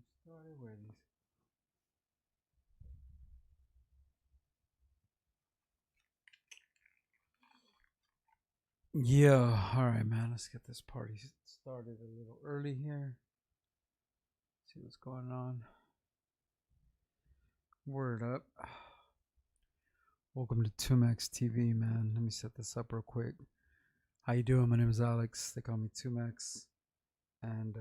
Started where these. Yeah, all right, man. Let's get this party started a little early here. See what's going on. Word up. Welcome to 2Mex TV, man. Let me set this up real quick. How you doing? My name is Alex. They call me 2Mex, and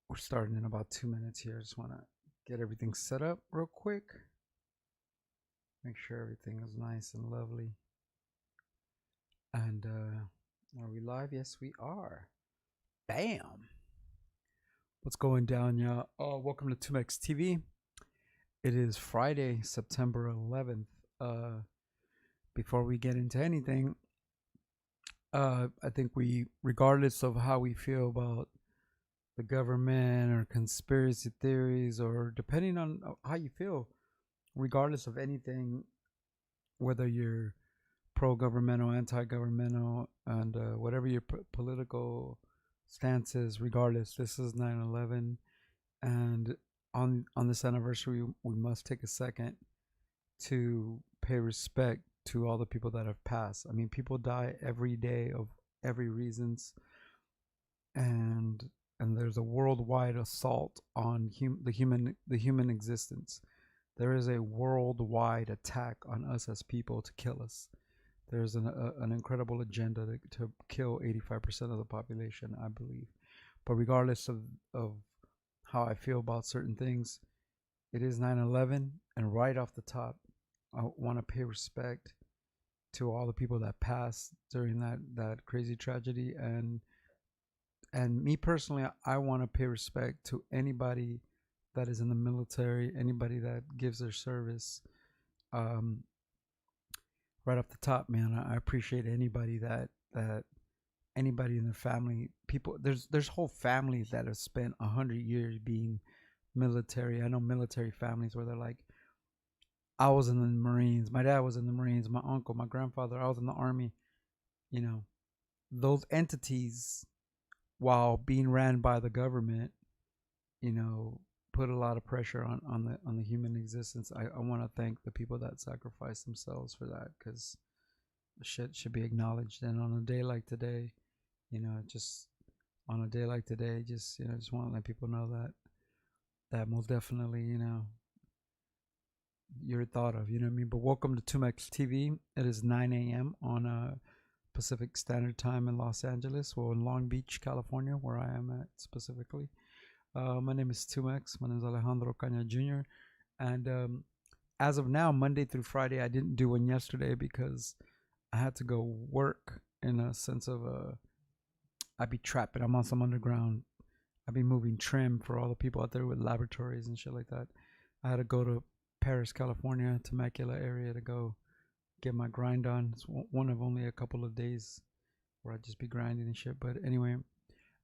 we're starting in about 2 minutes here. Just want to get everything set up real quick. Make sure everything is nice and lovely. And are we live? Yes, we are. Bam. What's going down, y'all? Welcome to 2Mex TV. It is Friday, September 11th. Before we get into anything, I think regardless of how we feel about the government or conspiracy theories, or depending on how you feel, regardless of anything, whether you're pro-governmental, anti-governmental, and whatever your political stance is, regardless, this is 9/11, and on this anniversary, we must take a second to pay respect to all the people that have passed. I mean, people die every day of every reasons, and there's a worldwide assault on the human existence. There is a worldwide attack on us as people to kill us. There's an incredible agenda to kill 85% of the population, I believe. But regardless of how I feel about certain things, it is 9/11, and right off the top, I want to pay respect to all the people that passed during that crazy tragedy, and me personally, I want to pay respect to anybody that is in the military, anybody that gives their service. Right off the top, man, I appreciate anybody that anybody in their family, people, there's whole families that have spent 100 years being military. I know military families where they're like, I was in the Marines, my dad was in the Marines, my uncle, my grandfather, I was in the Army. You know, those entities, while being ran by the government, you know, put a lot of pressure on the human existence. I want to thank the people that sacrificed themselves for that, because shit should be acknowledged. And on a day like today, just on a day like today, just just want to let people know that most definitely, you're thought of. You know what I mean? But welcome to 2Mex TV. It is 9 a.m. on Pacific Standard Time in Los Angeles, well, in Long Beach, California, where I am at specifically. My name is 2Mex. My name is Alejandro Caña Jr. And as of now, Monday through Friday, I didn't do one yesterday because I had to go work, in a sense of I'd be trapping. I'm on some underground. I'd be moving trim for all the people out there with laboratories and shit like that. I had to go to Paris, California, Temecula area to go get my grind on. It's one of only a couple of days where I'd just be grinding and shit. But anyway,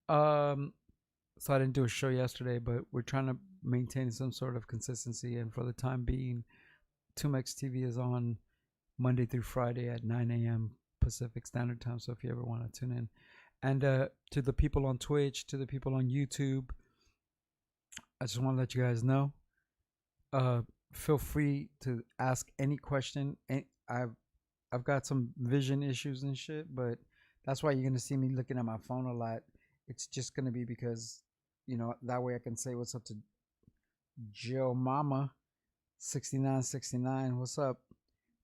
so I didn't do a show yesterday, but we're trying to maintain some sort of consistency. And for the time being, 2Mex TV is on Monday through Friday at 9 a.m. Pacific Standard Time. So if you ever want to tune in. And to the people on Twitch, to the people on YouTube, I just want to let you guys know, feel free to ask any question. I've got some vision issues and shit, but that's why you're going to see me looking at my phone a lot. It's just going to be because, that way I can say what's up to Joe Mama 6969. What's up?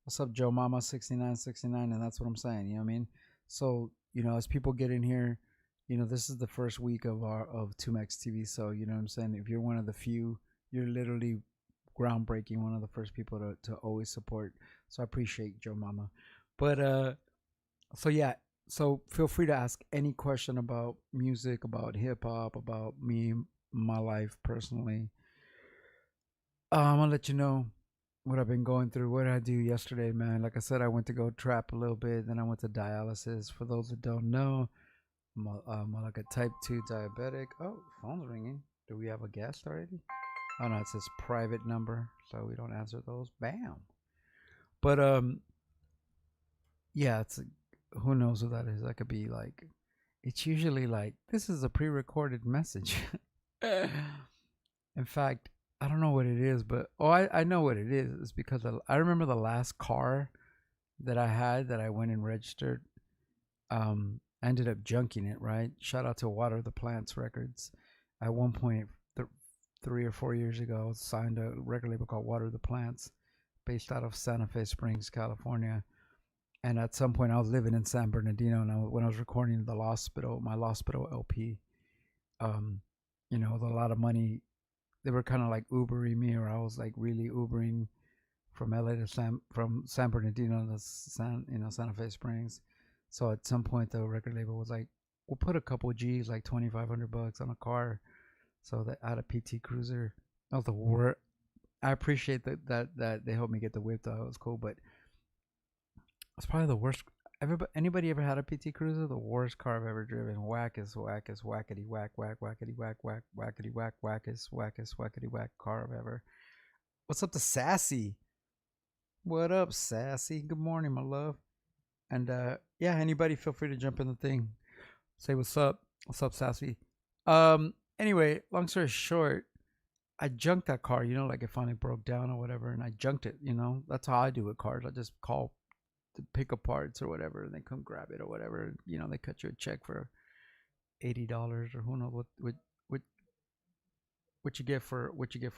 What's up, Joe Mama 6969? And that's what I'm saying. You know what I mean? So, as people get in here, this is the first week of 2Mex TV. So, you know what I'm saying? If you're one of the few, you're literally groundbreaking, one of the first people to always support. So I appreciate Joe Mama. But so yeah, so feel free to ask any question about music, about hip hop, about me, my life personally. I'm gonna let you know what I've been going through. What did I do yesterday, man? Like I said, I went to go trap a little bit, then I went to dialysis. For those that don't know, I'm like a type 2 diabetic. Oh, phone's ringing. Do we have a guest already? Oh no, it says private number, so we don't answer those. Bam. But yeah, who knows who that is? That could be like, it's usually like, this is a pre-recorded message. In fact, I don't know what it is, but I know what it is. It's because I remember the last car that I had that I went and registered. I ended up junking it. Right. Shout out to Water the Plants Records. At one point, 3 or 4 years ago, I signed a record label called Water the Plants, based out of Santa Fe Springs, California. And at some point, I was living in San Bernardino, and when I was recording the Hospital, my Hospital LP, um, with a lot of money, they were kind of like Ubering me, or I was like really Ubering from LA to from San Bernardino to Santa Fe Springs. So at some point, the record label was like, "We'll put a couple G's, like $2,500 on a car." So that I had a PT Cruiser. That was the worst. I appreciate that they helped me get the whip though. It was cool, but it's probably the worst. Anybody ever had a PT Cruiser? The worst car I've ever driven. Whack is whackity whack whack whackity whack whack whackity whack whack is whackity whack car I've ever. What's up to Sassy? What up, Sassy? Good morning, my love. And yeah, anybody feel free to jump in the thing. Say what's up. What's up, Sassy? Anyway, long story short, I junked that car, like it finally broke down or whatever, and I junked it, That's how I do with cars. I just call to pick up parts or whatever, and they come grab it or whatever. They cut you a check for $80 or who knows what what you get for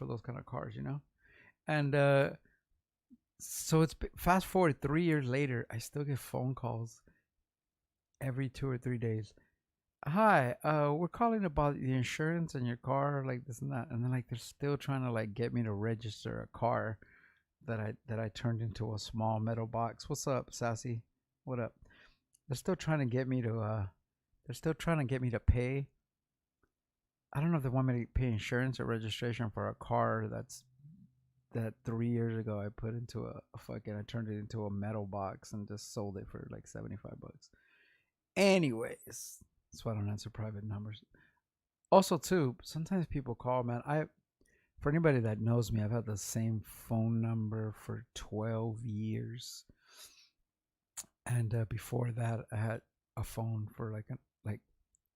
those kind of cars, And so it's fast forward 3 years later, I still get phone calls every 2 or 3 days. Hi, we're calling about the insurance and your car, like this and that, and then like they're still trying to like get me to register a car that I turned into a small metal box. What's up, Sassy? What up? They're still trying to get me to pay. I don't know if they want me to pay insurance or registration for a car that 3 years ago I put into I turned it into a metal box and just sold it for like $75. Anyways, that's why I don't answer private numbers. Also, too, sometimes people call, man. For anybody that knows me, I've had the same phone number for 12 years. And before that, I had a phone for like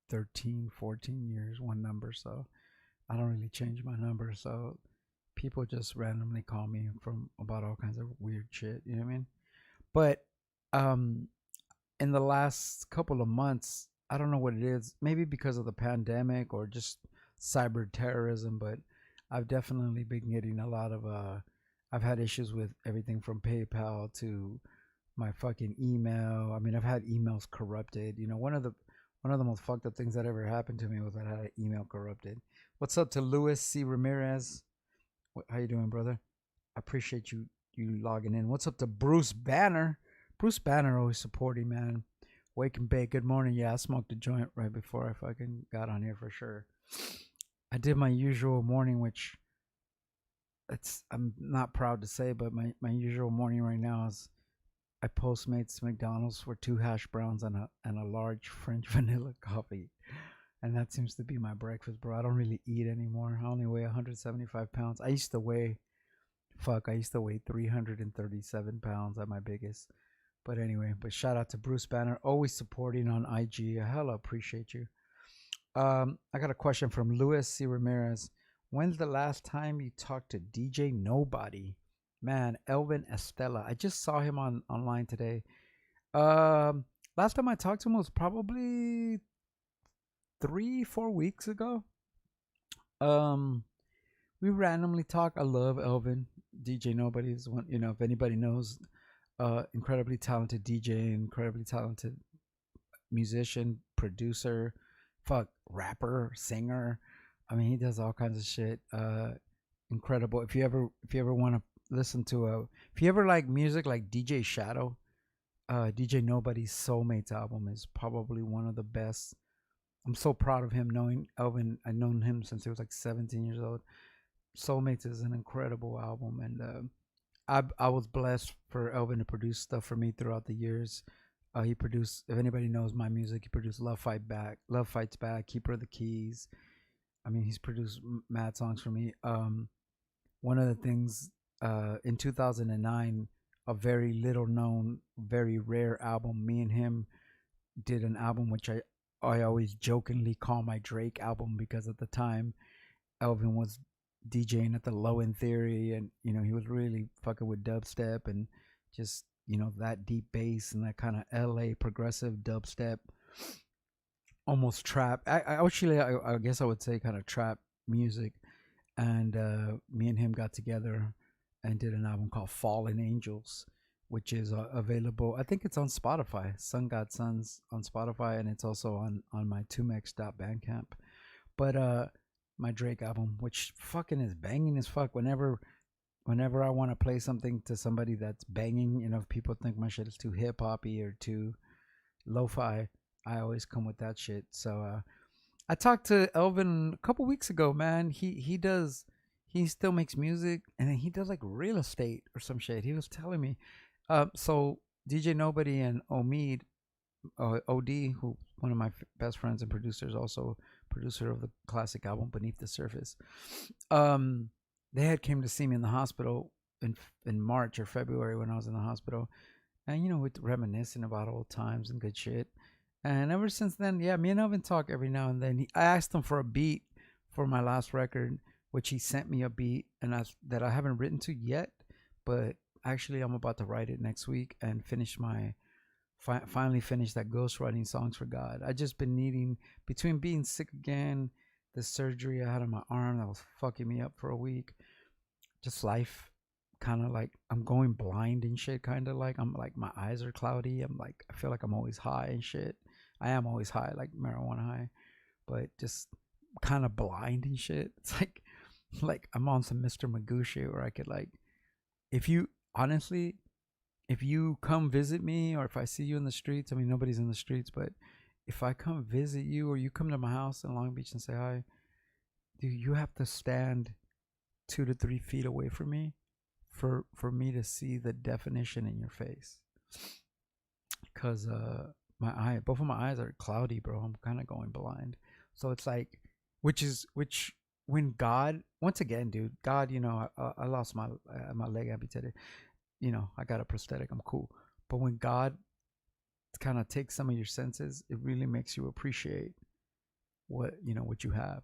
13, 14 years, one number. So I don't really change my number. So people just randomly call me from about all kinds of weird shit. You know what I mean? But in the last couple of months, I don't know what it is. Maybe because of the pandemic or just cyber terrorism, but I've definitely been getting a lot of I've had issues with everything from PayPal to my fucking email. I mean, I've had emails corrupted. One of the most fucked up things that ever happened to me was that I had an email corrupted. What's up to Luis C. Ramirez? How you doing, brother? I appreciate you logging in. What's up to Bruce Banner? Bruce Banner always supporting, man. Wake and bake. Good morning. Yeah, I smoked a joint right before I fucking got on here for sure. I did my usual morning, which I'm not proud to say, but my usual morning right now is I Postmates McDonald's for 2 hash browns and a large French vanilla coffee. And that seems to be my breakfast, bro. I don't really eat anymore. I only weigh 175 pounds. I used to weigh 337 pounds at my biggest. But anyway, shout out to Bruce Banner, always supporting on IG. I hella appreciate you. I got a question from Luis C. Ramirez. When's the last time you talked to DJ Nobody? Man, Elvin Estella. I just saw him online today. Last time I talked to him was probably 3-4 weeks ago. We randomly talk. I love Elvin. DJ Nobody is one. If anybody knows, incredibly talented DJ, incredibly talented musician, producer, rapper, singer. I mean, he does all kinds of shit. Incredible. If you ever want to listen to if you ever like music like DJ Shadow, DJ Nobody's Soulmates album is probably one of the best. I'm so proud of him. Knowing Elvin, I've known him since he was like 17 years old. Soulmates is an incredible album, and I was blessed for Elvin to produce stuff for me throughout the years. He produced, if anybody knows my music, he produced Love Fights Back, Keeper of the Keys. I mean, he's produced mad songs for me. One of the things in 2009, a very little known, very rare album. Me and him did an album which I always jokingly call my Drake album, because at the time Elvin was DJing at the Low End Theory, and he was really fucking with dubstep and just that deep bass and that kind of LA progressive dubstep, almost trap. I guess I would say kind of trap music. And me and him got together and did an album called Fallen Angels, which is available. I think it's on Spotify. Sun God Sons on Spotify, and it's also on my 2mex.bandcamp. But my Drake album, which fucking is banging as fuck. Whenever I want to play something to somebody that's banging, if people think my shit is too hip hoppy or too lo-fi, I always come with that shit. So I talked to Elvin a couple weeks ago, man. He still makes music, and then he does like real estate or some shit. He was telling me. So DJ Nobody and Omid, OD, who one of my best friends and producers, also producer of the classic album Beneath the Surface. They had came to see me in the hospital in March or February when I was in the hospital, and we're reminiscing about old times and good shit. And ever since then, yeah, me and Elvin talk every now and then. I asked him for a beat for my last record, which he sent me a beat, and that I haven't written to yet, but actually I'm about to write it next week and finish finally finish that ghostwriting Songs for God. I just been needing, between being sick again, the surgery I had on my arm that was fucking me up for a week, just life, kind of like I'm going blind and shit, kind of like I'm like my eyes are cloudy. I'm like, I feel like I'm always high and shit. I am always high, like marijuana high, but just kind of blind and shit. It's like I'm on some Mr. Magoo shit where I could like, if you honestly, if you come visit me or if I see you in the streets, I mean nobody's in the streets, but if I come visit you or you come to my house in Long Beach and say hi, dude, you have to stand 2 to 3 feet away from me for me to see the definition in your face, because both of my eyes are cloudy, bro. I'm kind of going blind. So it's like, which when God, once again, dude, God, I lost my leg amputated. I got a prosthetic. I'm cool. But when God kind of takes some of your senses, it really makes you appreciate what you have.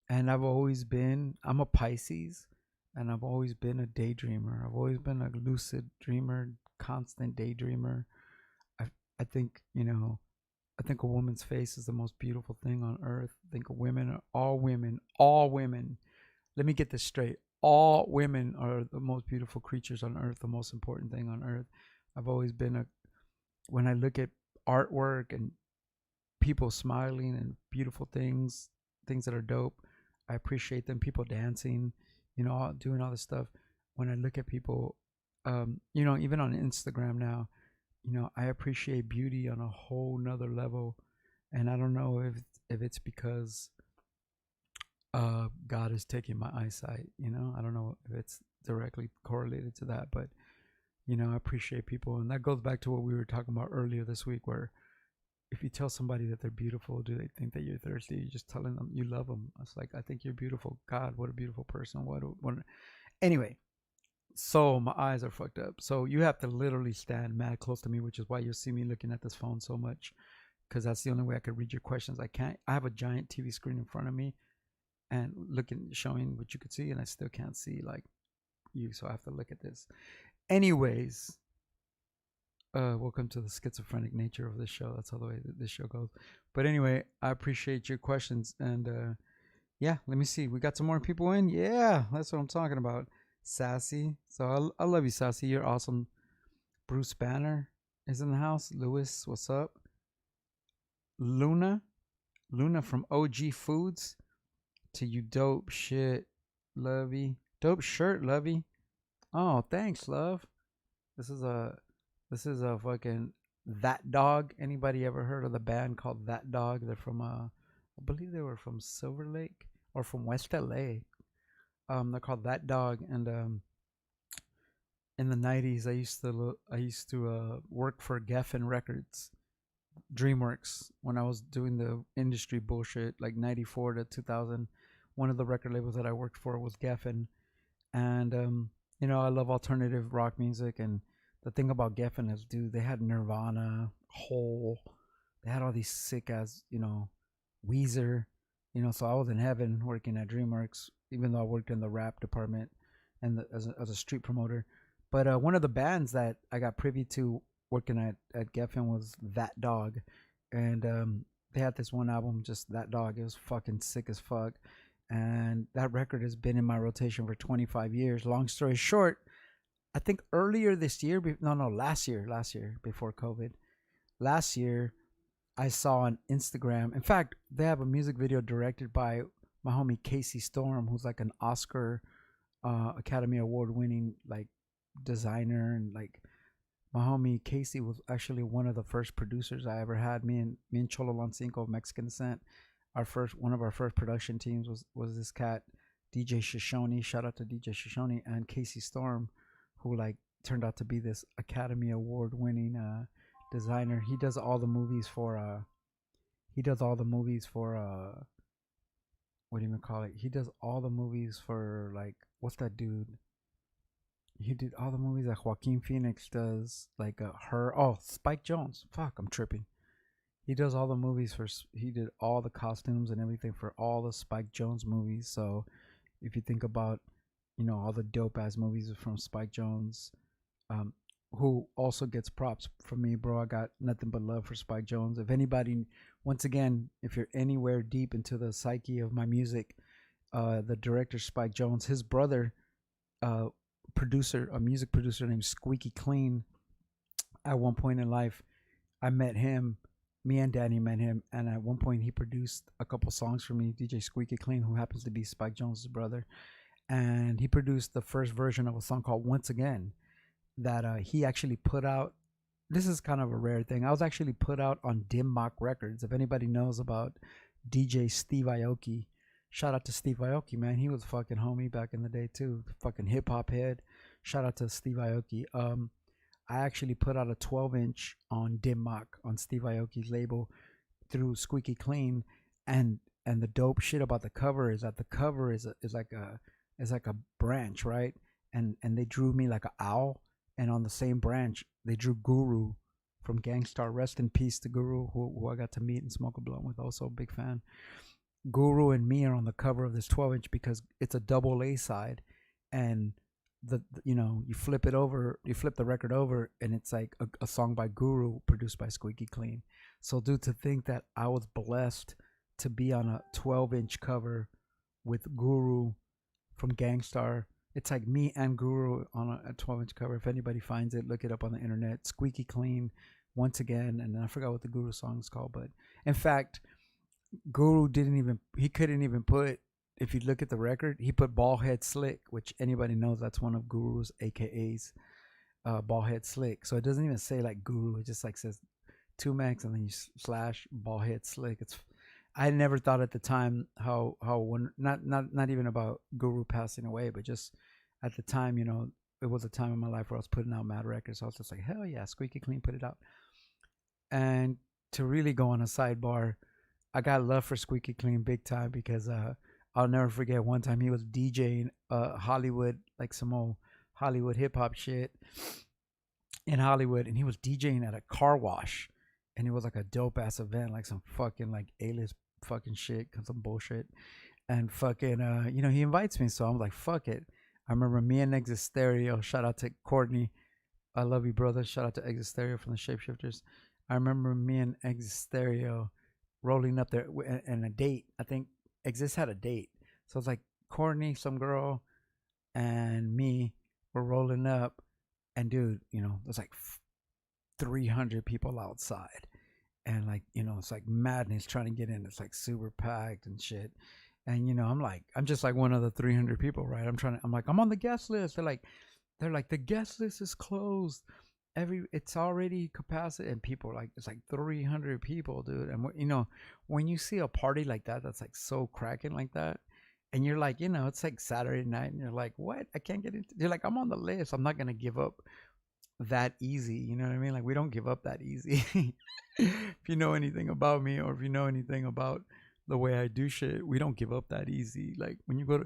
And I'm a Pisces, and I've always been a daydreamer. I've always been a lucid dreamer, constant daydreamer. I think, I think a woman's face is the most beautiful thing on earth. I think all women. Let me get this straight. All women are the most beautiful creatures on earth, the most important thing on earth. I've always been when I look at artwork and people smiling and beautiful things that are dope, I appreciate them. People dancing, doing all this stuff. When I look at people, even on Instagram now, I appreciate beauty on a whole nother level. And I don't know if it's because God is taking my eyesight. I don't know if it's directly correlated to that, but I appreciate people. And that goes back to what we were talking about earlier this week, where if you tell somebody that they're beautiful, do they think that you're thirsty? You're just telling them you love them. It's like, I think you're beautiful. God, what a beautiful person. What anyway, so my eyes are fucked up. So you have to literally stand mad close to me, which is why you see me looking at this phone so much, because that's the only way I could read your questions. I have a giant TV screen in front of me and showing what you could see, and I still can't see like you, so I have to look at this. Anyways, welcome to the schizophrenic nature of this show. That's how the way that this show goes. But anyway, I appreciate your questions, and yeah, let me see. We got some more people in. Yeah, that's what I'm talking about. Sassy. So I love you, Sassy. You're awesome. Bruce Banner is in the house. Lewis, what's up? Luna from OG Foods. To you, dope shit, Lovey. Dope shirt, Lovey. Oh, thanks, love. This is a fucking That Dog. Anybody ever heard of the band called That Dog? They're from I believe they were from Silver Lake or from West LA. They're called That Dog, and in the '90s, I used to work for Geffen Records, DreamWorks, when I was doing the industry bullshit, like '94 to 2000. One of the record labels that I worked for was Geffen, and I love alternative rock music. And the thing about Geffen is, dude, they had Nirvana, Hole, they had all these sick ass, Weezer. So I was in heaven working at DreamWorks, even though I worked in the rap department and as a street promoter. But one of the bands that I got privy to working at Geffen was That Dog, and they had this one album, just That Dog. It was fucking sick as fuck, and that record has been in my rotation for 25 years. Long story short, I think earlier this year, no, last year before COVID, last year I saw on Instagram. In fact, they have a music video directed by my homie Casey Storm, who's like an Oscar, Academy Award winning like designer, and like my homie Casey was actually one of the first producers I ever had. Me and Cholo Loncinco of Mexican descent. One of our first production teams was this cat, DJ Shoshone. Shout out to DJ Shoshone and Casey Storm, who like turned out to be this Academy Award winning designer. He does all the movies for what do you even call it? He does all the movies for like what's that dude? He did all the movies that Joaquin Phoenix does, like her. Oh, Spike Jones. Fuck, I'm tripping. He does all the movies for. He did all the costumes and everything for all the Spike Jones movies. So if you think about, all the dope ass movies from Spike Jones, um, who also gets props from me, bro. I got nothing but love for Spike Jones. If anybody, once again, if you're anywhere deep into the psyche of my music, the director Spike Jones, his brother, uh, a music producer named Squeaky Clean. At one point in life, I met him. Me and Danny met him, and at one point he produced a couple songs for me. DJ Squeaky Clean, who happens to be Spike Jones's brother, and he produced the first version of a song called "Once Again" that he actually put out. This is kind of a rare thing. I was actually put out on Dim Mak Records. If anybody knows about DJ Steve Aoki, shout out to Steve Aoki, man. He was a fucking homie back in the day too. Fucking hip hop head. Shout out to Steve Aoki. I actually put out a 12-inch on Dim Mak on Steve Aoki's label through Squeaky Clean, and the dope shit about the cover is that the cover is like a branch, right? And they drew me like an owl, and on the same branch they drew Guru from Gangstar. Rest in peace to Guru, who I got to meet and smoke a blunt with. Also a big fan. Guru and me are on the cover of this 12-inch because it's a double A side, and you flip the record over, and it's like a song by Guru produced by Squeaky Clean. So dude, to think that I was blessed to be on a 12-inch cover with Guru from Gangstar. It's like me and Guru on a 12-inch cover. If anybody finds it, look it up on the internet. Squeaky Clean, Once Again, and I forgot what the Guru song is called, but in fact, Guru couldn't even put, if you look at the record, he put Ballhead Slick, which anybody knows that's one of Guru's AKAs, Ballhead Slick. So it doesn't even say like Guru, it just like says 2Mex and then you slash Ballhead Slick. I never thought at the time how not even about Guru passing away, but just at the time, it was a time in my life where I was putting out mad records. So I was just like, hell yeah, Squeaky Clean put it out. And to really go on a sidebar, I got love for Squeaky Clean big time because I'll never forget one time he was DJing Hollywood, like some old Hollywood hip hop shit in Hollywood, and he was DJing at a car wash, and it was like a dope ass event, like some fucking like A-list fucking shit, some bullshit, and fucking he invites me, so I'm like fuck it. I remember me and Exit Stereo, shout out to Courtney, I love you brother, shout out to Exit Stereo from the Shapeshifters. I remember me and Exit Stereo rolling up there and a date. I think Exist had a date, so it's like Courtney, some girl, and me were rolling up, and dude, there's like 300 people outside, and like it's like madness trying to get in. It's like super packed and shit, and I'm just like one of the 300 people, right? I'm like I'm on the guest list. They're like the guest list is closed. It's already capacity, and people are like, it's like 300 people, dude. And when you see a party like that, that's like so cracking like that, and you're like, it's like Saturday night, and you're like, what? I can't get into. You're like, I'm on the list. I'm not gonna give up that easy. You know what I mean? Like we don't give up that easy. If you know anything about me, or if you know anything about the way I do shit, we don't give up that easy. Like when you go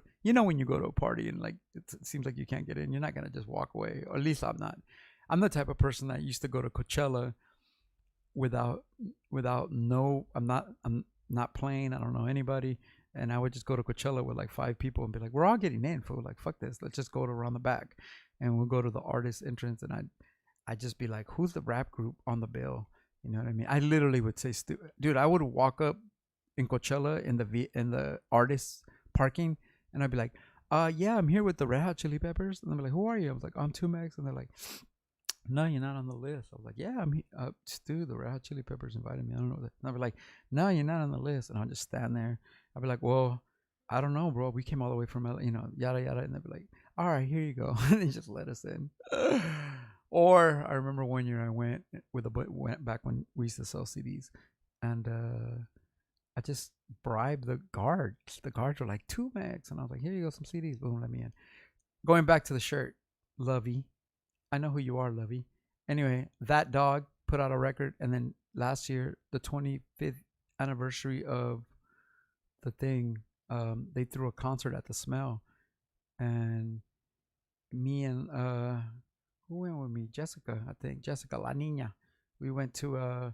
to a party and like it seems like you can't get in, you're not gonna just walk away. Or at least I'm not. I'm the type of person that used to go to Coachella without I'm not playing. I don't know anybody. And I would just go to Coachella with like 5 people and be like, we're all getting in, fool. Like, fuck this. Let's just go to around the back. And we'll go to the artist entrance. And I'd just be like, who's the rap group on the bill? You know what I mean? I literally would say, dude, I would walk up in Coachella in the artist parking. And I'd be like, yeah, I'm here with the Red Hot Chili Peppers. And they'd be like, who are you? I was like, I'm 2Mex. And they're like, no, you're not on the list. I was like, yeah, I'm dude, the Red Hot Chili Peppers invited me. I don't know that. And I'd be like, no, you're not on the list. And I'll just stand there. I'd be like, well, I don't know, bro. We came all the way from LA, yada, yada. And they'd be like, all right, here you go. And they just let us in. Or I remember one year I went went back when we used to sell CDs. And I just bribed the guards. The guards were like, 2Mex. And I was like, here you go, some CDs. Boom, let me in. Going back to the shirt, Lovey. I know who you are, Lovey. Anyway, That Dog put out a record. And then last year, the 25th anniversary of the thing, they threw a concert at the Smell. And me and, who went with me? Jessica, I think. Jessica La Nina. We went to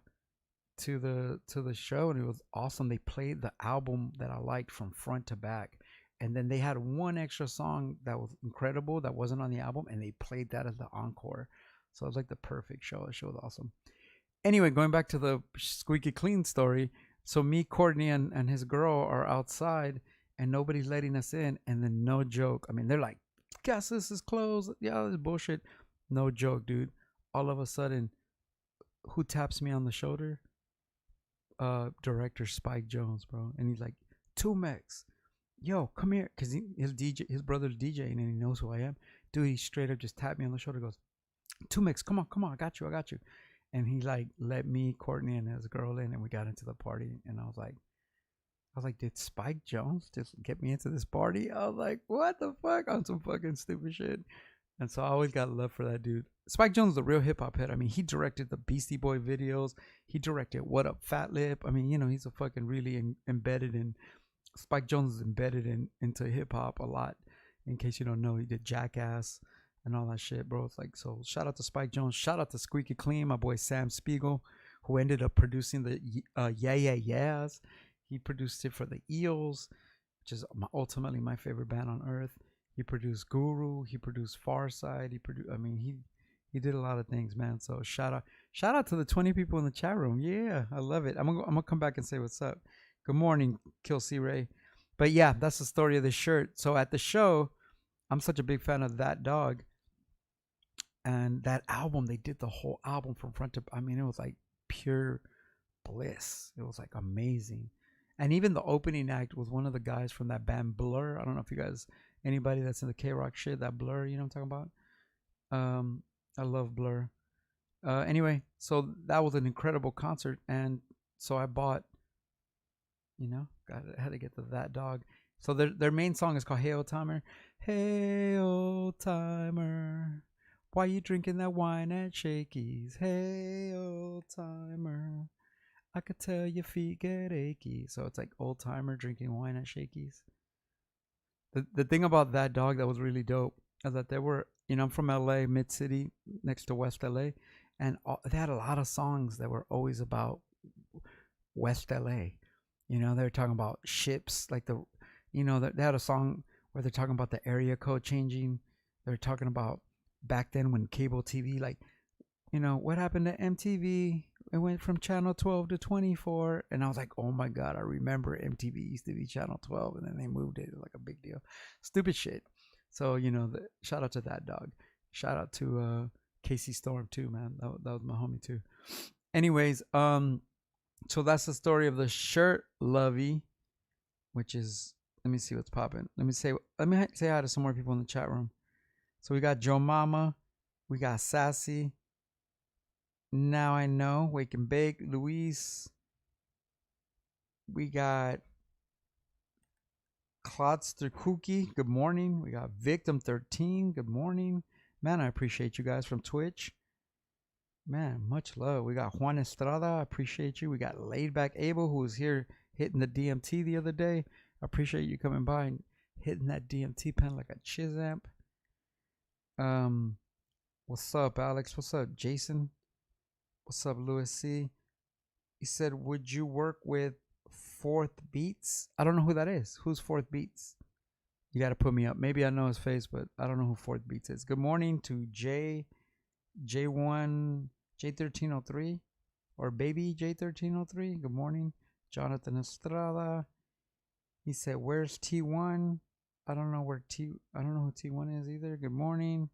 the show, and it was awesome. They played the album that I liked from front to back, and then they had one extra song that was incredible that wasn't on the album, and they played that as the encore. So it was like the perfect show. The show was awesome. Anyway, going back to the squeaky clean story. So me, Courtney, and his girl are outside, and nobody's letting us in. And then, no joke, I mean, they're like, guess this is closed. Yeah, this is bullshit. No joke, dude. All of a sudden, who taps me on the shoulder? Director Spike Jones, bro. And he's like, 2Mex, yo, come here. Because his brother's DJing, and he knows who I am. Dude, he straight up just tapped me on the shoulder, goes, 2Mex, come on, I got you. And he like let me, Courtney, and his girl in, and we got into the party. And I was like, did Spike Jones just get me into this party? I was like, what the fuck? On some fucking stupid shit. And so I always got love for that dude. Spike Jones is a real hip hop head. I mean, he directed the Beastie Boy videos. He directed What Up Fat Lip. I mean, he's a fucking really embedded in. Spike Jones is embedded into hip hop a lot. In case you don't know, he did Jackass and all that shit, bro. It's like, so shout out to Spike Jones. Shout out to Squeaky Clean, my boy Sam Spiegel, who ended up producing the Yeah Yeah Yeahs. He produced it for the Eels, which is ultimately my favorite band on earth. He produced Guru. He produced Farside. He did a lot of things, man. So shout out to the 20 people in the chat room. Yeah, I love it. I'm gonna come back and say what's up. Good morning, Kill C Ray. But yeah, that's the story of the shirt. So at the show, I'm such a big fan of That Dog. And that album, they did the whole album from front to, it was like pure bliss. It was like amazing. And even the opening act was one of the guys from that band Blur. I don't know if you guys, anybody that's in the K-Rock shit, that Blur, you know what I'm talking about? I love Blur. Anyway, so that was an incredible concert. And so I bought, had to get That Dog. So their main song is called Hey Old Timer. Hey Old Timer, why you drinking that wine at Shakey's? Hey Old Timer, I could tell your feet get achy. So it's like old timer drinking wine at Shakey's. The thing about That Dog that was really dope is that there were, I'm from LA, Mid City, next to West LA, and they had a lot of songs that were always about West LA. They were talking about ships, like they had a song where they're talking about the area code changing. They're talking about back then when cable TV, like, what happened to MTV? It went from channel 12 to 24. And I was like, oh my God, I remember MTV used to be channel 12, and then they moved it. It was like a big deal. Stupid shit. So, shout out to That Dog. Shout out to Casey Storm too, man. That was my homie too. Anyways, so that's the story of the shirt, Lovey, which is, let me see what's popping. Let me say hi to some more people in the chat room. So we got Joe Mama, we got Sassy, Now I Know, Wake and Bake, Luis. We got Klotster Cookie, good morning. We got Victim 13, good morning. Man, I appreciate you guys from Twitch. Man, much love. We got Juan Estrada, I appreciate you. We got Laid Back Abel, who was here hitting the DMT the other day. I appreciate you coming by and hitting that DMT pen like a Chizamp. What's up, Alex? What's up, Jason? What's up, Louis C? He said, would you work with Fourth Beats. I don't know who that is. Who's Fourth Beats? You got to put me up. Maybe I know his face, but I don't know who Fourth Beats is. Good morning to J1 J1303 or Baby J1303. Good morning, Jonathan Estrada. He said, "Where's T1?" I don't know where I don't know who T1 is either. Good morning.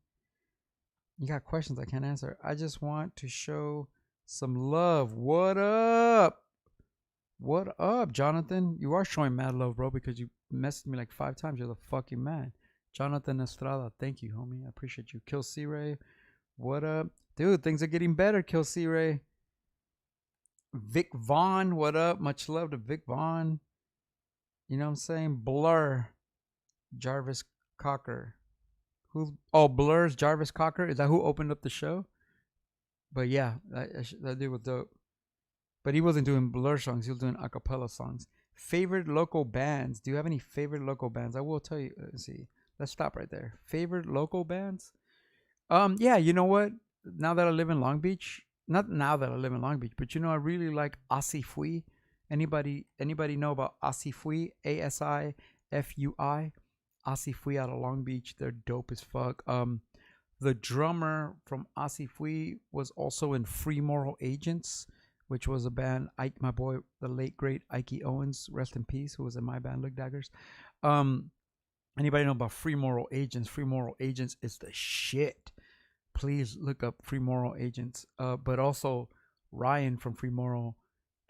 You got questions I can't answer. I just want to show some love. What up? What up, Jonathan? You are showing mad love, bro, because you messaged me like 5 times. You're the fucking man. Jonathan Estrada, thank you, homie. I appreciate you. Kill C Ray, what up? Dude, things are getting better, Kill C Ray. Vic Vaughn, what up? Much love to Vic Vaughn. You know what I'm saying? Blur, Jarvis Cocker. Blur's Jarvis Cocker? Is that who opened up the show? But yeah, that dude was dope. But he wasn't doing Blur songs. He was doing a cappella songs. Favorite local bands. Do you have any favorite local bands? I will tell you. Let's see. Let's stop right there. Favorite local bands? Yeah, you know what? Now that I live in Long Beach, not now that I live in Long Beach, but I really like Asifui. Anybody know about Asifui? ASIFUI. Asifui out of Long Beach. They're dope as fuck. The drummer from Asifui was also in Free Moral Agents, which was a band, Ike, my boy, the late great Ikey Owens, rest in peace, who was in my band, Look Daggers. Anybody know about Free Moral Agents? Free Moral Agents is the shit. Please look up Free Moral Agents. But also, Ryan from Free Moral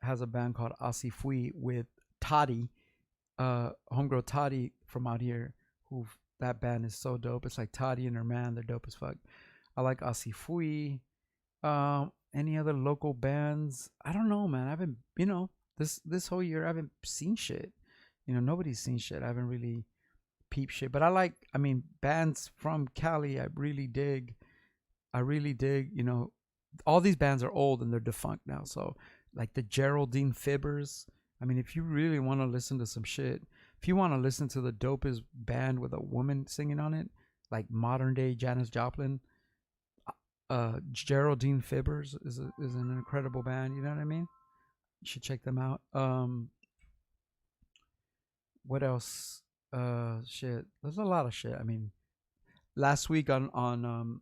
has a band called Asifui with Toddy, homegirl Toddy from out here, that band is so dope. It's like Toddy and her man. They're dope as fuck. I like Asifui. Any other local bands? I don't know, man. I haven't, this whole year I haven't seen shit. Nobody's seen shit. I haven't really peeped shit. But bands from Cali, I really dig. All these bands are old and they're defunct now. So, like the Geraldine Fibbers. If you really want to listen to some shit, if you want to listen to the dopest band with a woman singing on it, like modern day Janis Joplin, Geraldine Fibbers is an incredible band. You know what I mean? You should check them out. What else? Shit. There's a lot of shit. Last week on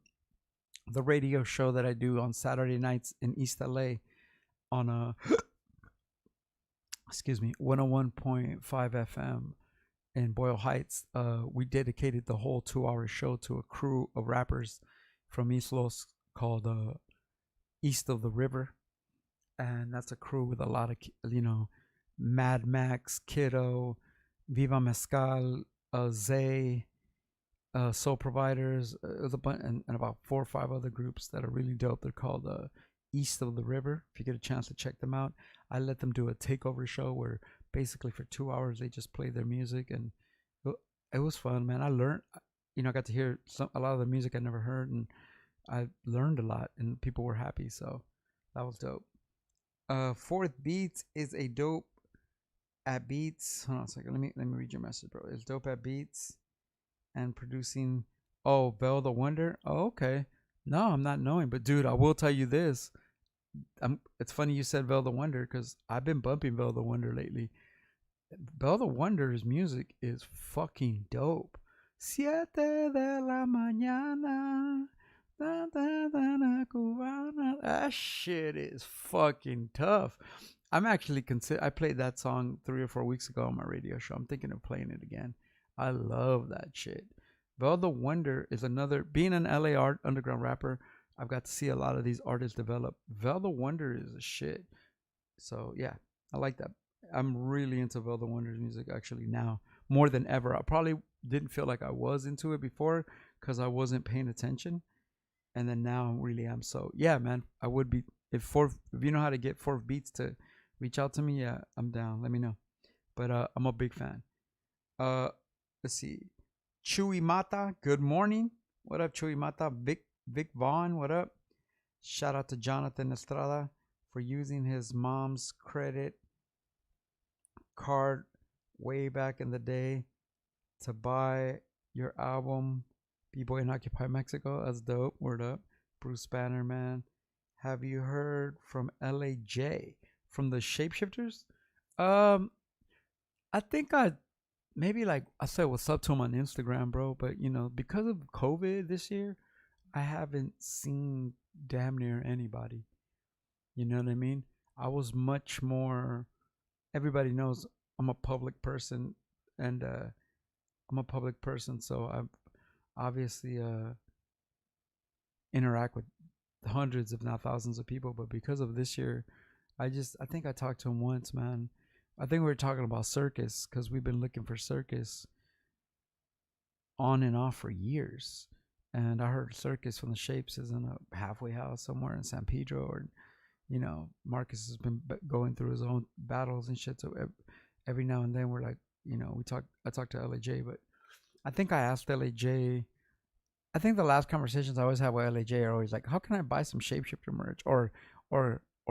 the radio show that I do on Saturday nights in East LA on excuse me, 101.5 FM in Boyle Heights, we dedicated the whole 2-hour show to a crew of rappers from East Los called East of the River. And that's a crew with a lot of, Mad Max, Kiddo, Viva Mezcal, Zay, Soul Providers, a bunch, and about 4 or 5 other groups that are really dope. They're called East of the River. If you get a chance to check them out, I let them do a takeover show where basically for 2 hours they just play their music, and it was fun, man. I learned, I got to hear a lot of the music I never heard, and I learned a lot, and people were happy, so that was dope. Fourth Beats is a dope at beats. Hold on a second. Let me read your message, bro. It's dope at beats and producing. Oh, Bell the Wonder. Oh, okay. No, I'm not knowing, but dude, I will tell you this. It's funny you said Bell the Wonder because I've been bumping Bell the Wonder lately. Bell the Wonder's music is fucking dope. Siete de la mañana. That shit is fucking tough. I'm actually I played that song 3 or 4 weeks ago on my radio show. I'm thinking of playing it again. I love that shit. Vel the Wonder is another. Being an LA underground rapper, I've got to see a lot of these artists develop. Vel the Wonder is a shit. So yeah, I like that. I'm really into Vel the Wonder's music actually now more than ever. I probably didn't feel like I was into it before because I wasn't paying attention, and then now I really am. So yeah, man, I would be if you know how to get Fourth Beats to reach out to me. Yeah, I'm down. Let me know. But I'm a big fan. Let's see. Chewy Mata, good morning. What up, Chewy Mata? Vic Vaughn, what up? Shout out to Jonathan Estrada for using his mom's credit card way back in the day to buy your album, B-Boy in Occupy Mexico. That's dope. Word up. Bruce Banner, man. Have you heard from LAJ? From the Shapeshifters? Um, I think I maybe like I said what's up to him on Instagram, bro. But because of COVID this year, I haven't seen damn near anybody. You know what I mean? I was much more. Everybody knows I'm a public person, and I'm a public person, so I obviously interact with hundreds, if not thousands, of people. But because of this year, I think I talked to him once, man. I think we were talking about circus because we've been looking for circus on and off for years. And I heard circus from the Shapes is in a halfway house somewhere in San Pedro, or Marcus has been going through his own battles and shit. So every now and then we're like, we talk. I talked to LAJ, but I think I asked LAJ. I think the last conversations I always have with LAJ are always like, "How can I buy some Shapeshifter merch?" Or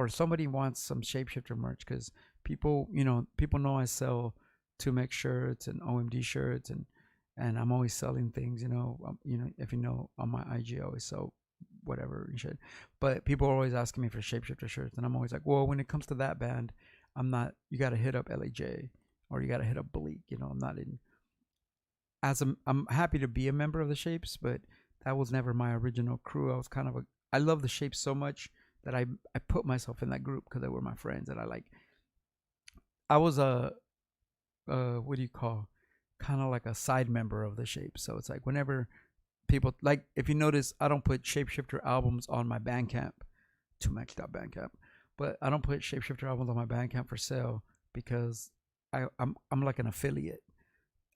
somebody wants some Shapeshifter merch because people know I sell 2Mex shirts and OMD shirts, and I'm always selling things. If you know on my IG, I always sell whatever and shit. But people are always asking me for Shapeshifter shirts, and I'm always like, well, when it comes to that band, I'm not. You got to hit up LAJ or you got to hit up Bleak. I'm not in. I'm happy to be a member of the Shapes, but that was never my original crew. I was kind of I love the Shapes so much that I put myself in that group because they were my friends and I like. I was what do you call, kind of like a side member of the Shapes. So it's like whenever people like, if you notice, I don't put Shapeshifter albums on my Bandcamp, 2max.bandcamp, but I don't put Shapeshifter albums on my Bandcamp for sale because I'm like an affiliate.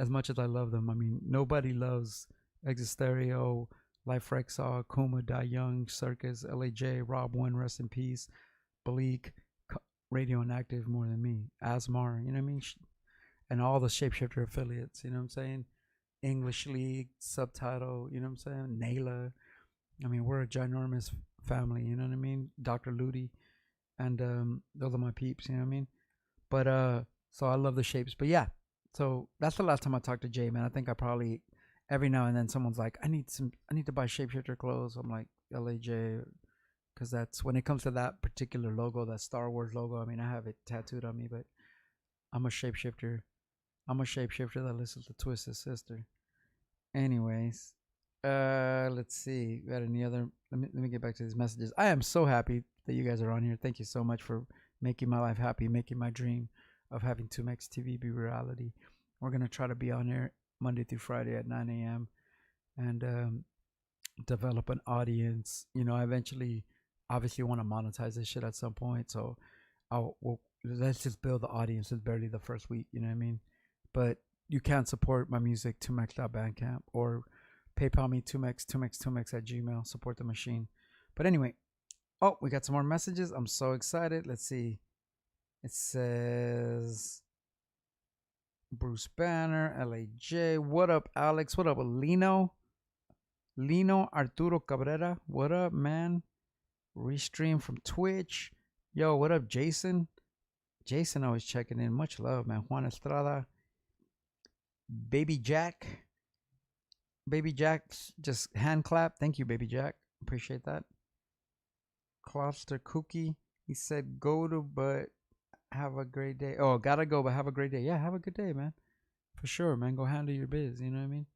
As much as I love them, I mean, nobody loves Exit Stereo, Life Rexall, Kuma, Die Young, Circus, LAJ, Rob One, Rest in Peace, Bleak, Radio Inactive more than me. Asmar, you know what I mean? And all the Shapeshifter affiliates, you know what I'm saying? English League, Subtitle, you know what I'm saying? Nayla. I mean, we're a ginormous family, you know what I mean? Dr. Ludi. And those are my peeps, you know what I mean? But so I love the Shapes. But yeah, so that's the last time I talked to Jay, man. I think I probably every now and then someone's like, I need to buy Shapeshifter clothes. I'm like, LAJ, because that's when it comes to that particular logo, that Star Wars logo. I mean, I have it tattooed on me, but I'm a shapeshifter. I'm a shapeshifter that listens to Twisted Sister. Anyways, let's see. We got any other? Let me get back to these messages. I am so happy that you guys are on here. Thank you so much for making my life happy, making my dream of having 2Mex TV be reality. We're gonna try to be on here Monday through Friday at 9 a.m. and develop an audience. I eventually, obviously, want to monetize this shit at some point. So, let's just build the audience. It's barely the first week. You know what I mean? But you can support my music 2mex.bandcamp or PayPal me 2mex at gmail. Support the machine. But anyway, we got some more messages. I'm so excited. Let's see. It says Bruce Banner, LAJ. What up, Alex? What up, Lino? Lino Arturo Cabrera. What up, man? Restream from Twitch. Yo, what up, Jason? Jason always checking in. Much love, man. Juan Estrada. Baby Jack. Baby Jack just hand clap. Thank you, Baby Jack. Appreciate that. Cluster Cookie. He said, go to, but have a great day. Oh, gotta go, but have a great day. Yeah, have a good day, man. For sure, man. Go handle your biz. You know what I mean?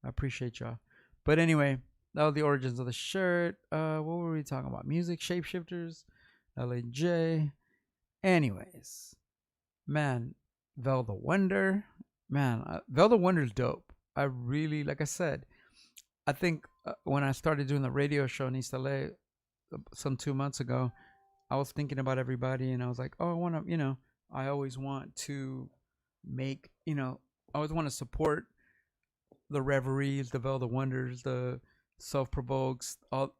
I appreciate y'all. But anyway, that was the origins of the shirt. What were we talking about? Music, shapeshifters, LAJ. Anyways, man, Vel the Wonder. Man, Vel the Wonder's dope. I really, like I said, I think when I started doing the radio show in East LA some 2 months ago, I was thinking about everybody and I was like, oh, I want to, I always want to make, I always want to support the Reveries, the Vel the Wonders, the Self Provokes, all,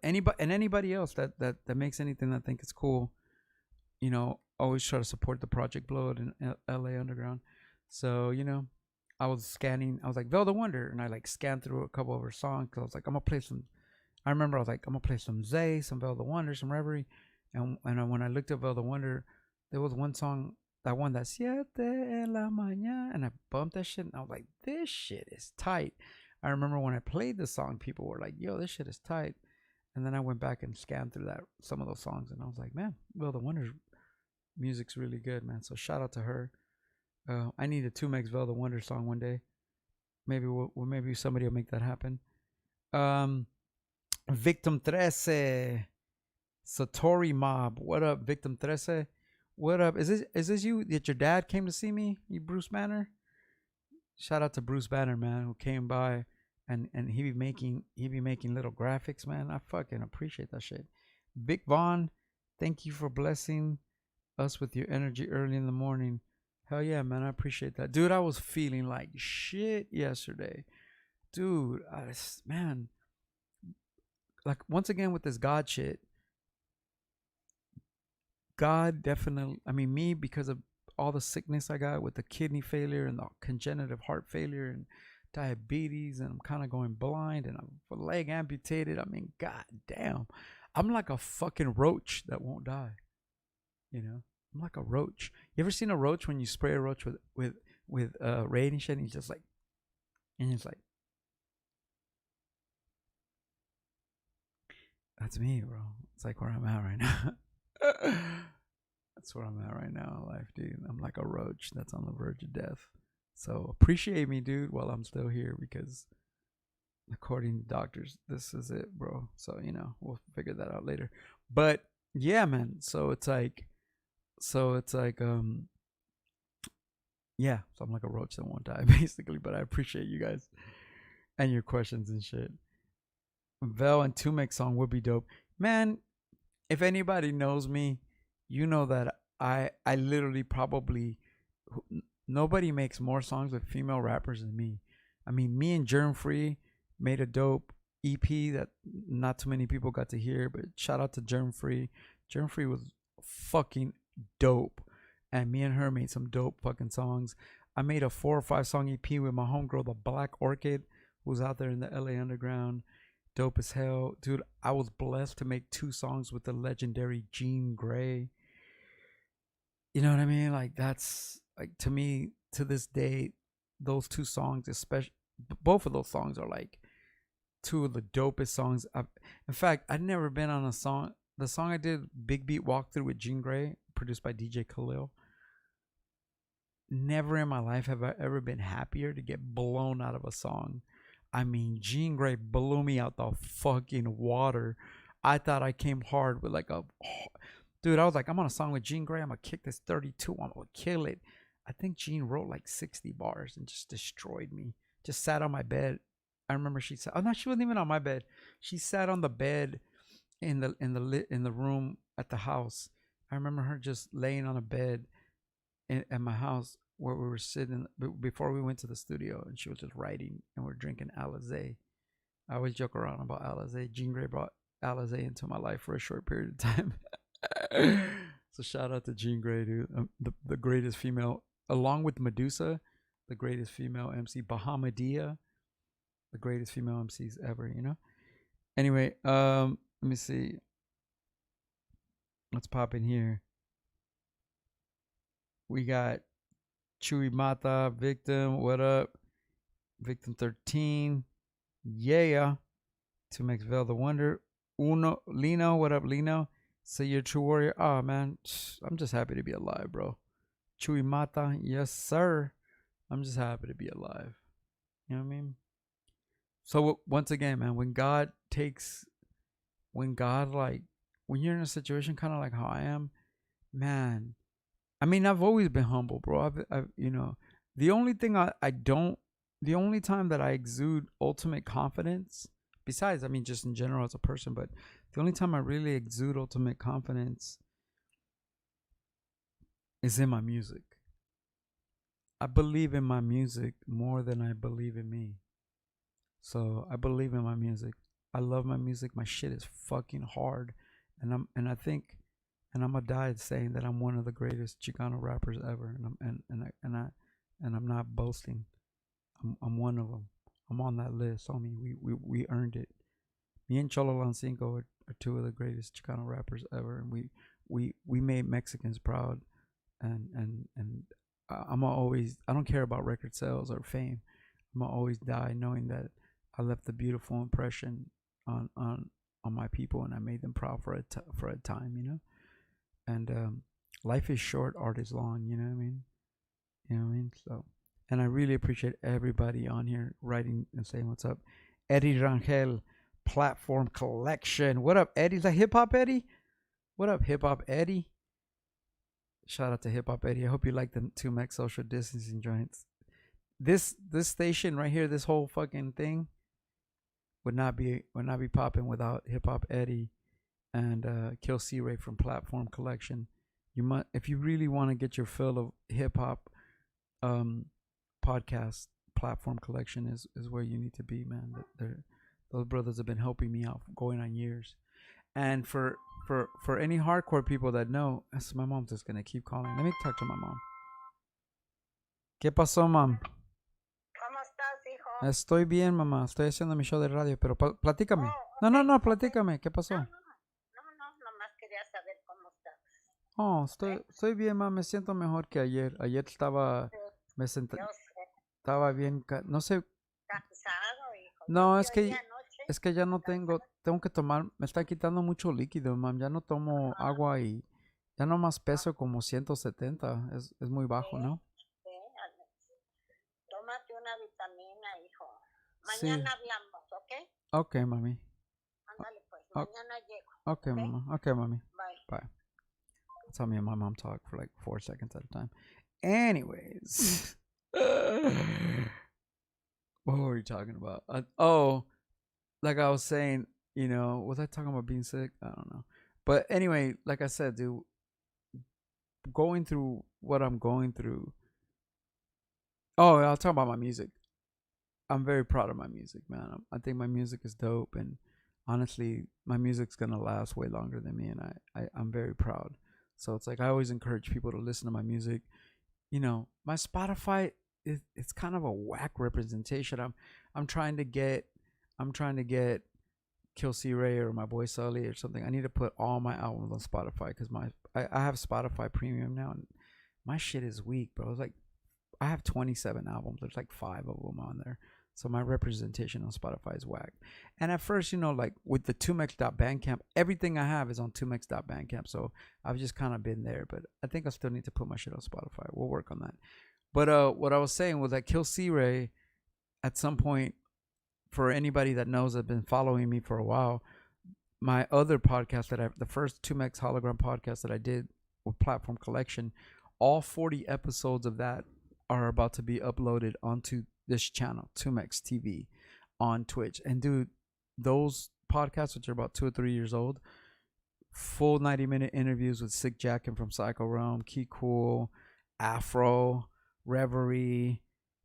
anybody else that makes anything that I think is cool, always try to support the Project Blood and LA Underground. So, I was scanning, I was like, Vel the Wonder, and I like scanned through a couple of her songs because I was like, I'm going to play some. I remember I was like, I'm going to play some Zay, some Vel the Wonder, some Reverie. And when I looked at Vel the Wonder, there was one song, that one, that Siete en la Mañana, and I bumped that shit, and I was like, this shit is tight. I remember when I played the song, people were like, yo, this shit is tight. And then I went back and scanned through some of those songs, and I was like, man, Vel the Wonder's Music's really good, man. So shout out to her. I need a 2Mex the Wonder song one day. Maybe maybe somebody will make that happen. Um, Victim 13, Satori Mob. What up, Victim 13? What up? Is this you that your dad came to see me? You Bruce Banner? Shout out to Bruce Banner, man, who came by and he be making little graphics, man. I fucking appreciate that shit. Vic Vaughn, thank you for blessing us with your energy early in the morning. Hell yeah, man, I appreciate that. Dude, I was feeling like shit yesterday. Dude, man, like once again with this God shit, God definitely, I mean, me, because of all the sickness I got with the kidney failure and the congenital heart failure and diabetes, and I'm kind of going blind and I'm a leg amputated. I mean, god damn, I'm like a fucking roach that won't die. You know, I'm like a roach. You ever seen a roach when you spray a roach with raid and shit? And he's just like, and he's like, that's me, bro. It's like where I'm at right now. That's where I'm at right now in life, dude. I'm like a roach that's on the verge of death. So appreciate me, dude, while I'm still here, because according to doctors, this is it, bro. So, we'll figure that out later. But yeah, man. Yeah, so I'm like a roach that won't die, basically. But I appreciate you guys and your questions and shit. Vel and 2Mex song would be dope. Man, if anybody knows me, you know that I literally probably, nobody makes more songs with female rappers than me. I mean, me and Germ Free made a dope EP that not too many people got to hear, but shout out to Germ Free. Germ Free was fucking dope, and me and her made some dope fucking songs. I made a 4 or 5 song EP with my homegirl, the Black Orchid, who's out there in the LA underground. Dope as hell, dude. I was blessed to make 2 songs with the legendary Jean Grey. You know what I mean? Like, that's like, to me, to this day, those 2 songs, especially both of those songs, are like 2 of the dopest songs in fact, I'd never been on a song. The song I did, Big Beat Walkthrough with Jean Grey, produced by DJ Khalil. Never in my life have I ever been happier to get blown out of a song. I mean, Jean Grey blew me out the fucking water. I thought I came hard with like a, dude, I was like, I'm on a song with Jean Grey. I'm going to kick this 32. I'm going to kill it. I think Jean wrote like 60 bars and just destroyed me. Just sat on my bed. I remember she said, oh no, she wasn't even on my bed. She sat on the bed in the room at the house. I remember her just laying on a bed at my house where we were sitting before we went to the studio, and she was just writing, and we're drinking Alizé. I always joke around about Alizé. Jean Grey brought Alizé into my life for a short period of time. So shout out to Jean Grey, dude. The greatest female, along with Medusa, the greatest female MC. Bahamadia, the greatest female MCs ever, Anyway, let me see. Let's pop in here. We got Chewy Mata, Victim, what up? Victim 13. Yeah. 2Mex the Wonder. Uno, Lino, what up, Lino? Say you're a true warrior. Oh, man. I'm just happy to be alive, bro. Chewy Mata, yes, sir. I'm just happy to be alive. You know what I mean? So, once again, man, when you're in a situation kind of like how I am, man, I mean, I've always been humble, bro. The only thing the only time that I exude ultimate confidence, besides, I mean, just in general as a person, but the only time I really exude ultimate confidence is in my music. I believe in my music more than I believe in me. So I believe in my music. I love my music. My shit is fucking hard, and I'm gonna die saying that I'm one of the greatest Chicano rappers ever, and I'm not boasting. I'm one of them. I'm on that list. Homie, we earned it. Me and Cholo Lancinco are 2 of the greatest Chicano rappers ever, and we made Mexicans proud. And I'm always, I don't care about record sales or fame. I'm gonna always die knowing that I left a beautiful impression on my people, and I made them proud for a time, And life is short, art is long. You know what I mean? You know what I mean? So, and I really appreciate everybody on here writing and saying what's up. Eddie Rangel, Platform Collection. What up, Eddie? Is that Hip Hop Eddie? What up, Hip Hop Eddie? Shout out to Hip Hop Eddie. I hope you like the 2Mex social distancing joints. This station right here, this whole fucking thing would not be popping without Hip Hop Eddie and Kill C Ray from Platform Collection. You must, if you really want to get your fill of hip hop um, podcast. Platform Collection is where you need to be, man. Those brothers have been helping me out going on years. And for any hardcore people that know, my mom's just gonna keep calling. Let me talk to my mom. ¿Qué pasó, mam? ¿Cómo estás, hijo? Estoy bien, mamá. Estoy haciendo mi show de radio, pero platícame. Oh, No, ok. platícame. ¿Qué pasó? No, nomás quería saber cómo estás. Oh, estoy bien, mamá. Me siento mejor que ayer. Ayer estaba, Sí, me senté, yo sé, estaba bien, no sé. cansado, hijo. Yo No, te oí anoche. es que ya no tengo que tomar, me está quitando mucho líquido, mam. Ya no tomo agua y ya no más peso como 170. Es muy bajo, Sí, ¿no? sí, tómate una vitamina, hijo. Sí. Mañana hablamos, ¿ok? Ok, mami. Ándale, pues, O- mañana llego. Ok, ¿Ok? mama. Ok, mami. Bye. Bye. Tell me and my mom talk for like 4 seconds at a time. Anyways. What were we talking about? Like I was saying, was I talking about being sick? I don't know. But anyway, like I said, dude, going through what I'm going through. Oh, I'll talk about my music. I'm very proud of my music, man. I think my music is dope, and honestly, my music's gonna last way longer than me, and I'm very proud. So it's like I always encourage people to listen to my music. My Spotify it's kind of a whack representation. I'm trying to get I'm trying to get Kill C Ray or my boy Sully or something. I need to put all my albums on Spotify because I have Spotify Premium now, and my shit is weak, bro. It's like I have 27 albums. There's like 5 of them on there. So my representation on Spotify is whack. And at first, like with the 2mex.bandcamp, everything I have is on 2mex.bandcamp. So I've just kind of been there, but I think I still need to put my shit on Spotify. We'll work on that. But what I was saying was that Kill C Ray, at some point, for anybody that knows, have been following me for a while, my other podcast the first 2Mex hologram podcast that I did with Platform Collection, all 40 episodes of that are about to be uploaded onto this channel, 2Mex TV, on Twitch. And dude, those podcasts, which are about 2 or 3 years old, full 90-minute interviews with Sick Jackin from Psycho Realm, Key Cool, Afro, Reverie,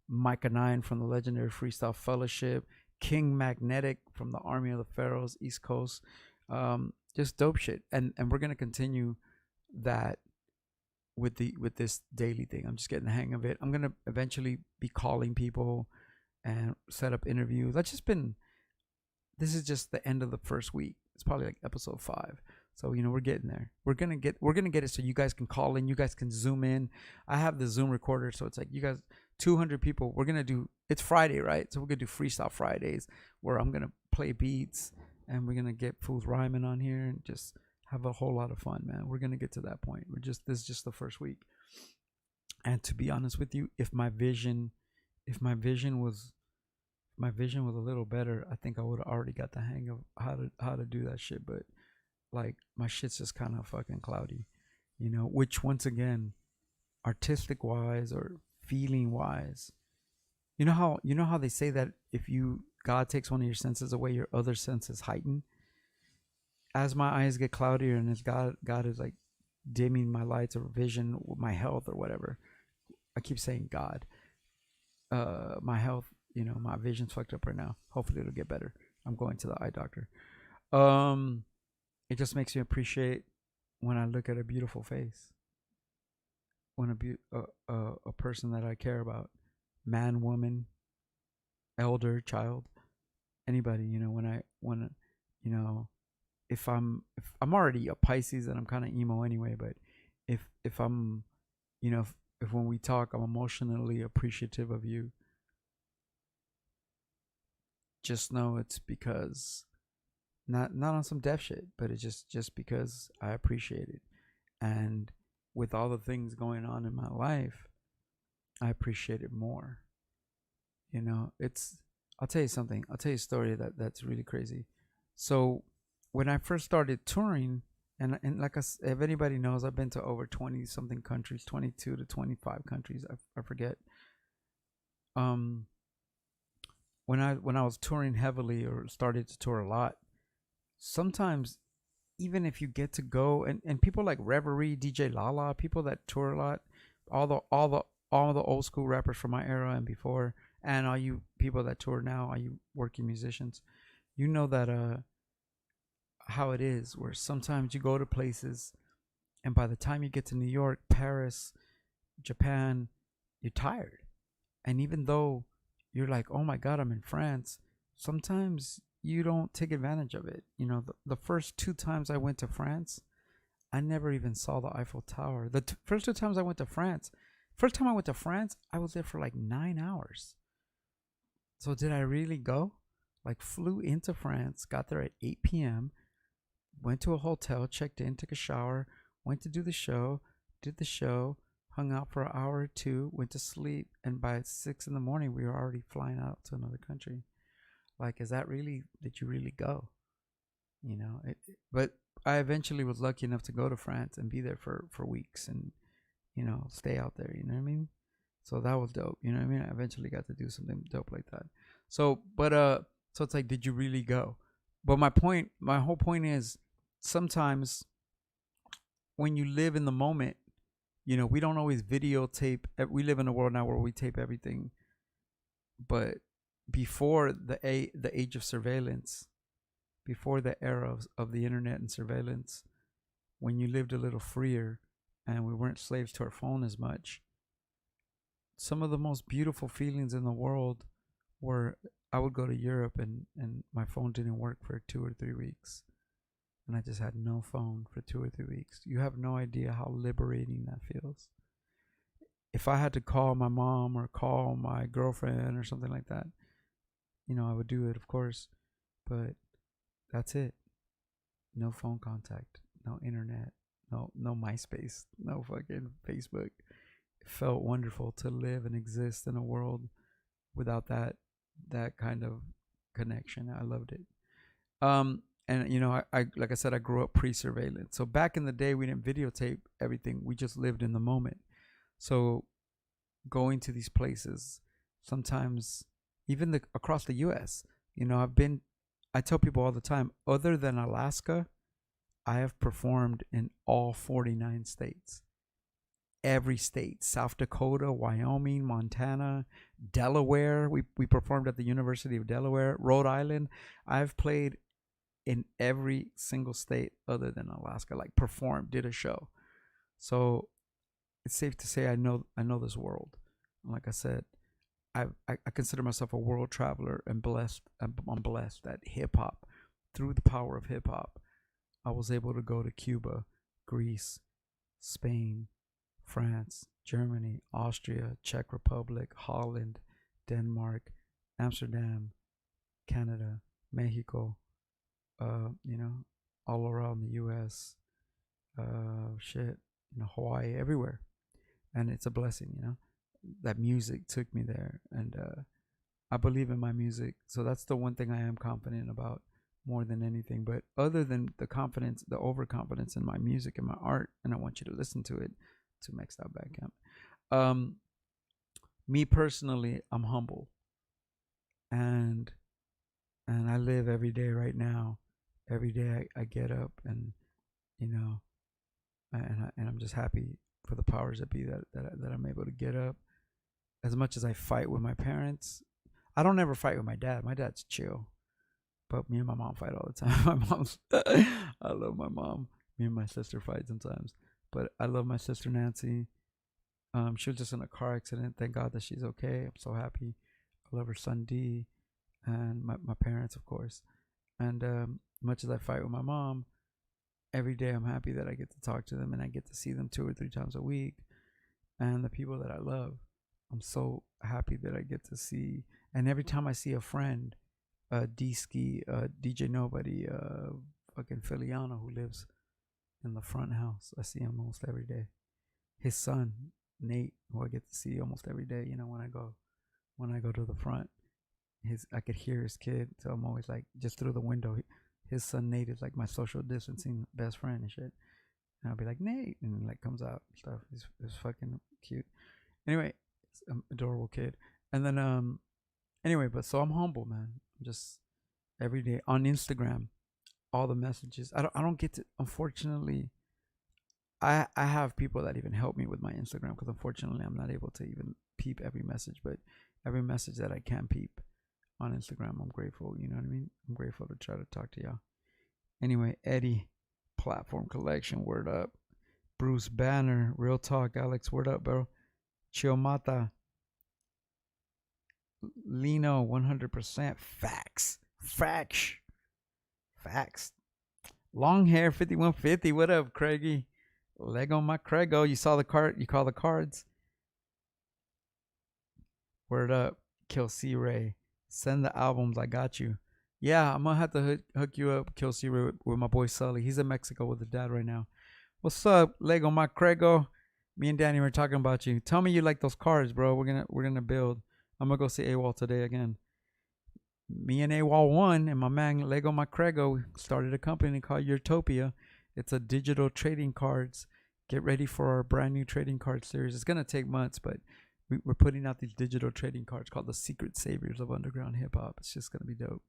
Micah 9 from the legendary Freestyle Fellowship, King Magnetic from the Army of the Pharaohs, East Coast. Just dope shit. And we're gonna continue that with this daily thing. I'm just getting the hang of it. I'm gonna eventually be calling people and set up interviews. This is just the end of the first week. It's probably like episode 5. So we're getting there. We're gonna get it so you guys can call in, you guys can zoom in. I have the Zoom recorder, so it's like you guys 200 people. We're gonna do, it's Friday, right? So we're gonna do Freestyle Fridays where I'm gonna play beats and we're gonna get fools rhyming on here and just have a whole lot of fun, man. We're gonna get to that point. This is just the first week. And to be honest with you, if my vision was a little better, I think I would have already got the hang of how to do that shit. But like my shit's just kind of fucking cloudy, which once again, artistic wise or feeling wise, you know how they say that if God takes one of your senses away, your other senses heighten. As my eyes get cloudier and as God is like dimming my lights or vision, my health or whatever. I keep saying God. My health, my vision's fucked up right now. Hopefully it'll get better. I'm going to the eye doctor. It just makes me appreciate when I look at a beautiful face. When a person that I care about, man, woman, elder, child, anybody, if I'm already a Pisces and I'm kind of emo anyway, but if I'm, if when we talk, I'm emotionally appreciative of you, just know it's because not on some deaf shit, but it's just because I appreciate it. And with all the things going on in my life, I appreciate it more. You know, it's I'll tell you something. I'll tell you a story that's really crazy. So when I first started touring, and like if anybody knows, I've been to over 20 something countries, 22 to 25 countries. I forget. Um, when I was touring heavily or started to tour a lot, sometimes even if you get to go and people like Reverie, DJ Lala, people that tour a lot, all the old school rappers from my era and before, and all you people that tour now, all you working musicians, you know that how it is, where sometimes you go to places and by the time you get to New York, Paris, Japan, you're tired. And even though you're like, oh my God, I'm in France, sometimes you don't take advantage of it. You know, the first two times I went to France, I never even saw the Eiffel Tower. The first two times I went to France, first time I went to France, I was there for like 9 hours. So did I really go? Like, flew into France, got there at 8 p.m., went to a hotel, checked in, took a shower, went to do the show, did the show, hung out for an hour or two, went to sleep, and by 6 in the morning, we were already flying out to another country. Like, is that really, did you really go? You know, but I eventually was lucky enough to go to France and be there for weeks and, you know, stay out there, you know what I mean? So that was dope, you know what I mean? I eventually got to do something dope like that. So, so it's like, did you really go? But my whole point is sometimes when you live in the moment, you know, we don't always videotape. We live in a world now where we tape everything. But before the age of surveillance, before the era of the internet and surveillance, when you lived a little freer and we weren't slaves to our phone as much, some of the most beautiful feelings in the world were I would go to Europe and my phone didn't work for 2 or 3 weeks. And I just had no phone for 2 or 3 weeks. You have no idea how liberating that feels. If I had to call my mom or call my girlfriend or something like that, you know, I would do it, of course. But that's it. No phone contact, no internet, no MySpace, no fucking Facebook. It felt wonderful to live and exist in a world without that kind of connection. I loved it. And you know, I like I said, I grew up pre-surveillance. So back in the day, we didn't videotape everything. We just lived in the moment. So going to these places, sometimes even across the U.S., you know, I tell people all the time, other than Alaska, I have performed in all 49 states. Every state: South Dakota, Wyoming, Montana, Delaware. We performed at the University of Delaware, Rhode Island. I've played in every single state other than Alaska, like performed, did a show. So it's safe to say I know this world. Like I said, I consider myself a world traveler and blessed. I'm blessed that hip hop, through the power of hip hop, I was able to go to Cuba, Greece, Spain, France, Germany, Austria, Czech Republic, Holland, Denmark, Amsterdam, Canada, Mexico, you know, all around the U.S., you know, Hawaii, everywhere. And it's a blessing, you know, that music took me there. And I believe in my music. So that's the one thing I am confident about more than anything. But other than the confidence, the overconfidence in my music and my art, and I want you to listen to it, 2Mex Bandcamp. Me personally, I'm humble. And I live every day right now. Every day I get up and, you know, and I'm just happy for the powers that be that I'm able to get up. As much as I fight with my parents, I don't ever fight with my dad. My dad's chill, but me and my mom fight all the time. My mom's, I love my mom. Me and my sister fight sometimes, but I love my sister Nancy. She was just in a car accident. Thank God that she's okay. I'm so happy. I love her son D, and my parents, of course. And much as I fight with my mom, every day I'm happy that I get to talk to them and I get to see them 2 or 3 times a week. And the people that I love, I'm so happy that I get to see. And every time I see a friend, D-Ski, DJ Nobody, fucking Filiano, who lives in the front house, I see him almost every day. his son Nate, who I get to see almost every day. When I go to the front, I could hear his kid, so I'm always like just through the window. His son Nate is like my social distancing best friend and shit. And I'll be like Nate, and he like comes out and stuff. He's fucking cute. Anyway, it's an adorable kid. And then anyway, but so I'm humble, man. I'm just every day on Instagram, all the messages. I don't get to, unfortunately. I have people that even help me with my Instagram because unfortunately I'm not able to even peep every message, but every message that I can peep on Instagram, I'm grateful. You know what I mean? I'm grateful to try to talk to y'all. Anyway, Eddie, Platform Collection, word up. Bruce Banner, Real Talk, Alex, word up, bro. Chiomata, Lino, 100%. Facts. Facts. Long hair, 5150. What up, Craigie? Lego my Craigo. You saw the card. You call the cards. Word up. Kill C Ray. Send the albums. I got you. Yeah, I'm gonna have to hook you up, Kill C Ray, with my boy Sully. He's in Mexico with his dad right now. What's up, Lego my Craigo? Me and Danny were talking about you. Tell me you like those cards, bro. We're gonna build. I'm gonna go see AWOL today again. Me and AWOL won, and my man Lego Macrego started a company called Utopia. It's a digital trading cards. Get ready for our brand new trading card series. It's gonna take months, but we're putting out these digital trading cards called the Secret Saviors of Underground Hip Hop. It's just gonna be dope.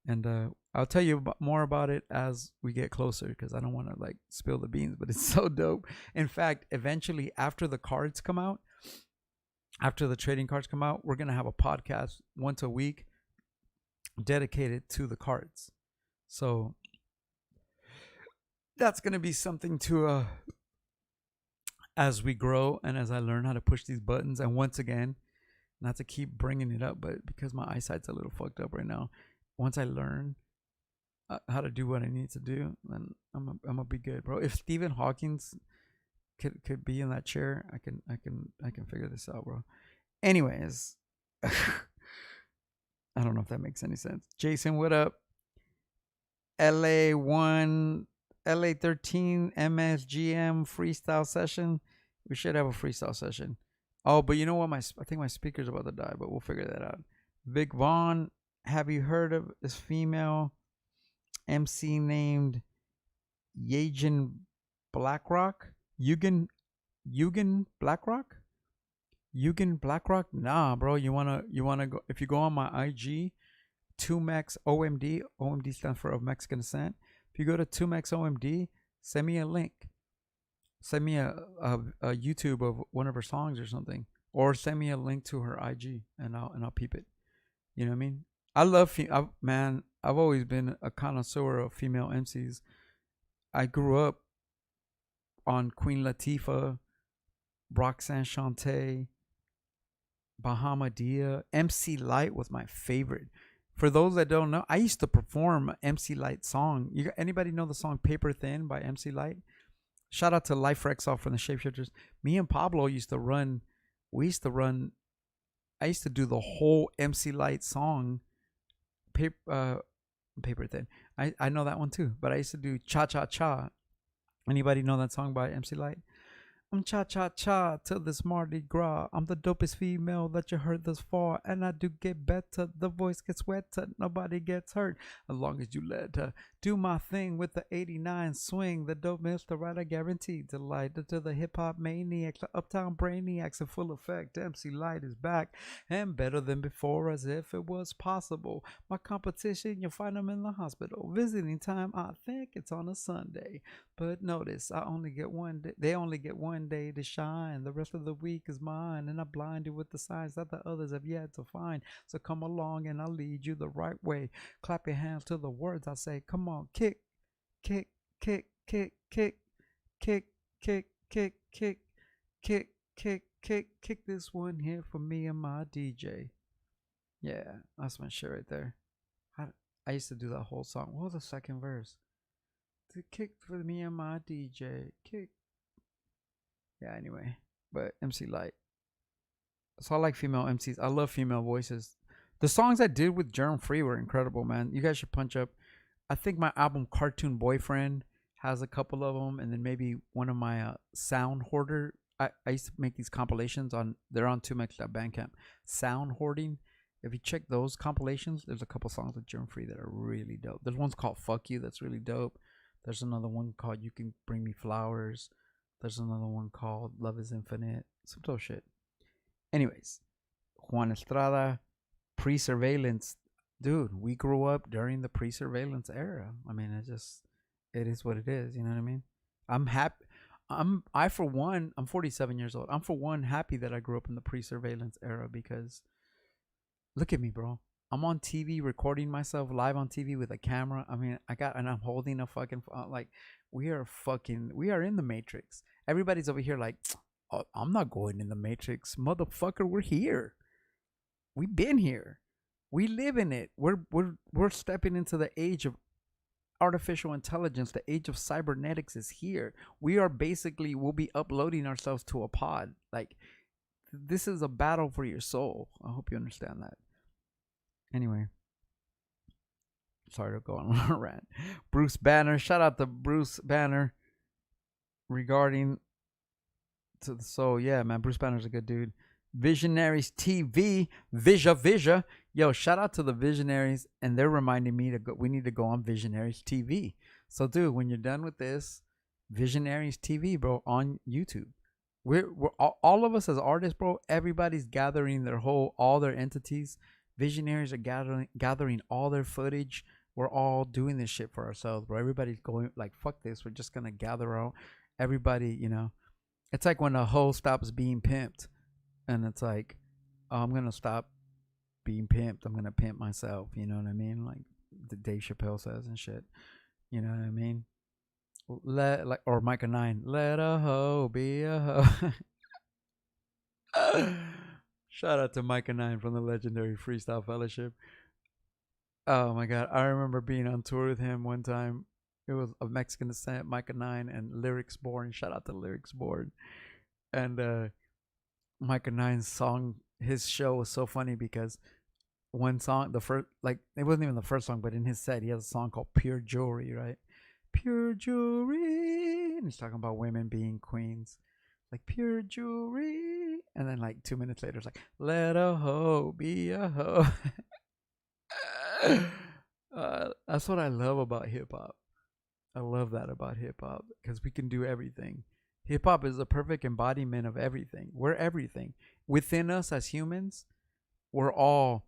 And I'll tell you more about it as we get closer because I don't want to like spill the beans, but it's so dope. In fact, eventually after the cards come out, after the trading cards come out, we're gonna have a podcast once a week dedicated to the cards. So that's gonna be something to as we grow and as I learn how to push these buttons. And once again, not to keep bringing it up, but because my eyesight's a little fucked up right now, once I learn how to do what I need to do, then I'm gonna be good, bro. If Stephen Hawking's could be in that chair, I can figure this out, bro. Anyways, I don't know if that makes any sense. Jason, what up? LA1, LA13 MSGM freestyle session. We should have a freestyle session. Oh, but you know what? I think my speaker's about to die, but we'll figure that out. Vic Vaughn, have you heard of this female MC named Yajin Blackrock? Yugen Blackrock? Yugen Blackrock? Nah, bro. You wanna go if you go on my IG, 2Mex OMD. OMD stands for Of Mexican Descent. If you go to 2Mex OMD, send me a link. Send me a YouTube of one of her songs or something, or send me a link to her IG, and I'll peep it. You know what I mean? I love man. I've always been a connoisseur of female MCs. I grew up on Queen Latifah, Roxanne Shante, Bahamadia. MC Light was my favorite. For those that don't know, I used to perform MC Light's song. Anybody know the song Paper Thin by MC Light? Shout out to Life Rexall from the Shapeshifters. Me and Pablo used to run. I used to do the whole MC Light song. Paper Thin. I know that one too. But I used to do Cha Cha Cha. Anybody know that song by MC Light? I'm cha-cha-cha till this Mardi Gras. I'm the dopest female that you heard thus far. And I do get better. The voice gets wetter. Nobody gets hurt. As long as you let her do my thing with the 89 swing. The dope Mr. Right, I guarantee delight to the hip-hop maniacs, the uptown brainiacs in full effect. MC Light is back and better than before, as if it was possible. My competition, you'll find them in the hospital. Visiting time, I think it's on a Sunday. But notice, I only get one day. They only get one day to shine. The rest of the week is mine, and I blind you with the signs that the others have yet to find. So come along, and I'll lead you the right way. Clap your hands to the words I say. Come on, kick, kick, kick, kick, kick, kick, kick, kick, kick, kick, kick, kick, kick. This one here for me and my DJ. Yeah, that's my shit right there. I used to do that whole song. What was the second verse? To kick for me and my DJ. Kick. Yeah, anyway. But MC Light. So I like female MCs. I love female voices. The songs I did with Germ Free were incredible, man. You guys should punch up. I think my album Cartoon Boyfriend has a couple of them. And then maybe one of my Sound Hoarder I used to make these compilations on. They're on 2Mex.bandcamp. Sound hoarding. If you check those compilations, there's a couple songs with Germ Free that are really dope. There's one's called "Fuck You" that's really dope. There's another one called "You Can Bring Me Flowers." There's another one called "Love Is Infinite." Some dope shit. Anyways, Juan Estrada, pre-surveillance, dude. We grew up during the pre-surveillance era. I mean, it is what it is. You know what I mean? I'm happy. I for one, I'm 47 years old. I'm for one happy that I grew up in the pre-surveillance era because look at me, bro. I'm on TV recording myself live on TV with a camera. I mean, and I'm holding a fucking like we are in the Matrix. Everybody's over here like, oh, I'm not going in the Matrix, motherfucker. We're here. We've been here. We live in it. We're stepping into the age of artificial intelligence. The age of cybernetics is here. We'll be uploading ourselves to a pod. Like, this is a battle for your soul. I hope you understand that. Anyway, sorry to go on a rant. Bruce Banner, shout out to Bruce Banner regarding to the soul. Yeah, man, Bruce Banner's a good dude. Visionaries TV, Visha. Yo, shout out to the Visionaries, and they're reminding me to go. We need to go on Visionaries TV. So, dude, when you're done with this, Visionaries TV, bro, on YouTube. We're all of us as artists, bro. Everybody's gathering all their entities. Visionaries are gathering all their footage. We're all doing this shit for ourselves, bro. Everybody's going like, fuck this. We're just gonna gather out. Everybody, you know, it's like when a hoe stops being pimped, and it's like, oh, I'm gonna stop being pimped. I'm gonna pimp myself. You know what I mean? Like the Dave Chappelle says and shit. You know what I mean? Or Micah 9. Let a hoe be a hoe. Shout out to Micah 9 from the legendary Freestyle Fellowship. Oh my god, I remember being on tour with him one time. It was of Mexican descent, Micah 9 and Lyrics Born. Shout out to Lyrics Born. And Micah 9's song, his show was so funny because one song, the first, like, it wasn't even the first song, but in his set, he has a song called Pure Jewelry, right? Pure jewelry. And he's talking about women being queens. Like, pure jewelry. And then, like, 2 minutes later, it's like, let a hoe be a hoe. That's what I love about hip hop. I love that about hip hop because we can do everything. Hip hop is the perfect embodiment of everything. We're everything. Within us as humans, we're all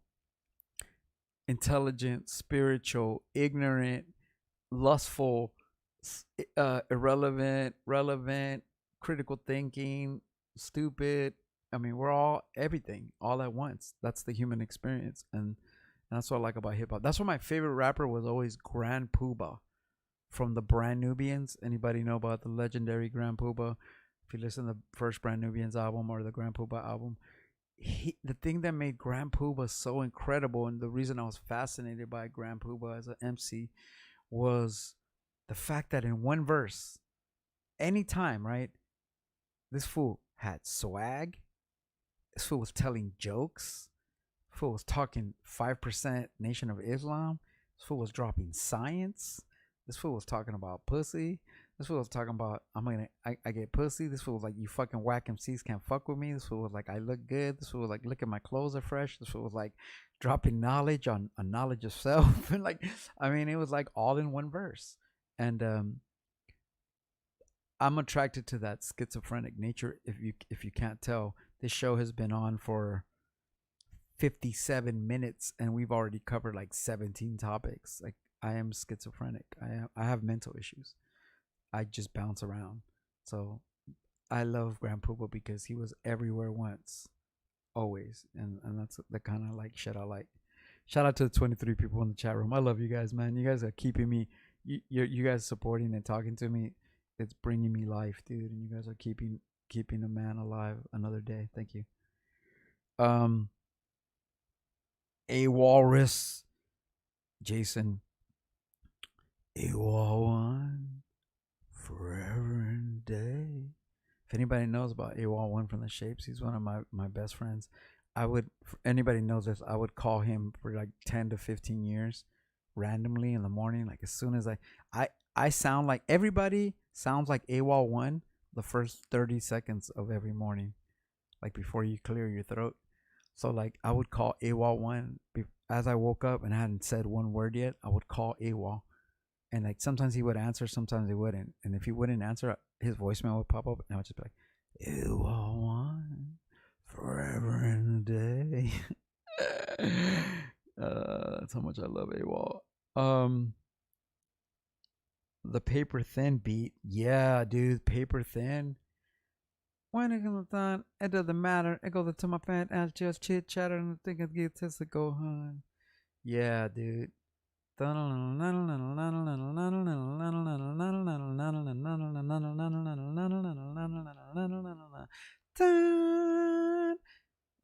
intelligent, spiritual, ignorant, lustful, irrelevant, relevant, critical thinking, stupid. I mean, we're all everything all at once. That's the human experience. And that's what I like about hip hop. That's why my favorite rapper was always Grand Poobah from the Brand Nubians. Anybody know about the legendary Grand Poobah? If you listen to the first Brand Nubians album or the Grand Poobah album, the thing that made Grand Poobah so incredible, and the reason I was fascinated by Grand Poobah as an MC, was the fact that in one verse, anytime, right, this fool had swag. This fool was telling jokes. This fool was talking 5% Nation of Islam. This fool was dropping science. This fool was talking about pussy. This fool was talking about I get pussy. This fool was like, you fucking whack MCs can't fuck with me. This fool was like, I look good. This fool was like, look at my clothes are fresh. This fool was like dropping knowledge on knowledge of self. And like, I mean, it was like all in one verse. And I'm attracted to that schizophrenic nature. If you can't tell, this show has been on for 57 minutes and we've already covered like 17 topics. Like, I am schizophrenic. I have mental issues. I just bounce around. So I love Grand Poobah because he was everywhere once, always, and that's the kind of like shit I like. Shout out to the 23 people in the chat room. I love you guys, man. You guys are keeping me. You guys supporting and talking to me. It's bringing me life, dude. And you guys are keeping a man alive another day. Thank you. A Walrus, Jason. A One. Forever and day. If anybody knows about AWOL One from the Shapes, he's one of my best friends. If anybody knows this, I would call him for like 10 to 15 years randomly in the morning. Like, as soon as I sound like, everybody sounds like AWOL One the first 30 seconds of every morning, like before you clear your throat. So like I would call AWOL one as I woke up and I hadn't said one word yet. I would call AWOL, and like sometimes he would answer, sometimes he wouldn't. And if he wouldn't answer, his voicemail would pop up, and I would just be like, AWOL one, forever in the day. That's how much I love AWOL. The paper thin beat, yeah, dude, paper thin. When it comes done, it doesn't matter. It goes to my fan and just chit chatter and think it gets to go on. Yeah, dude.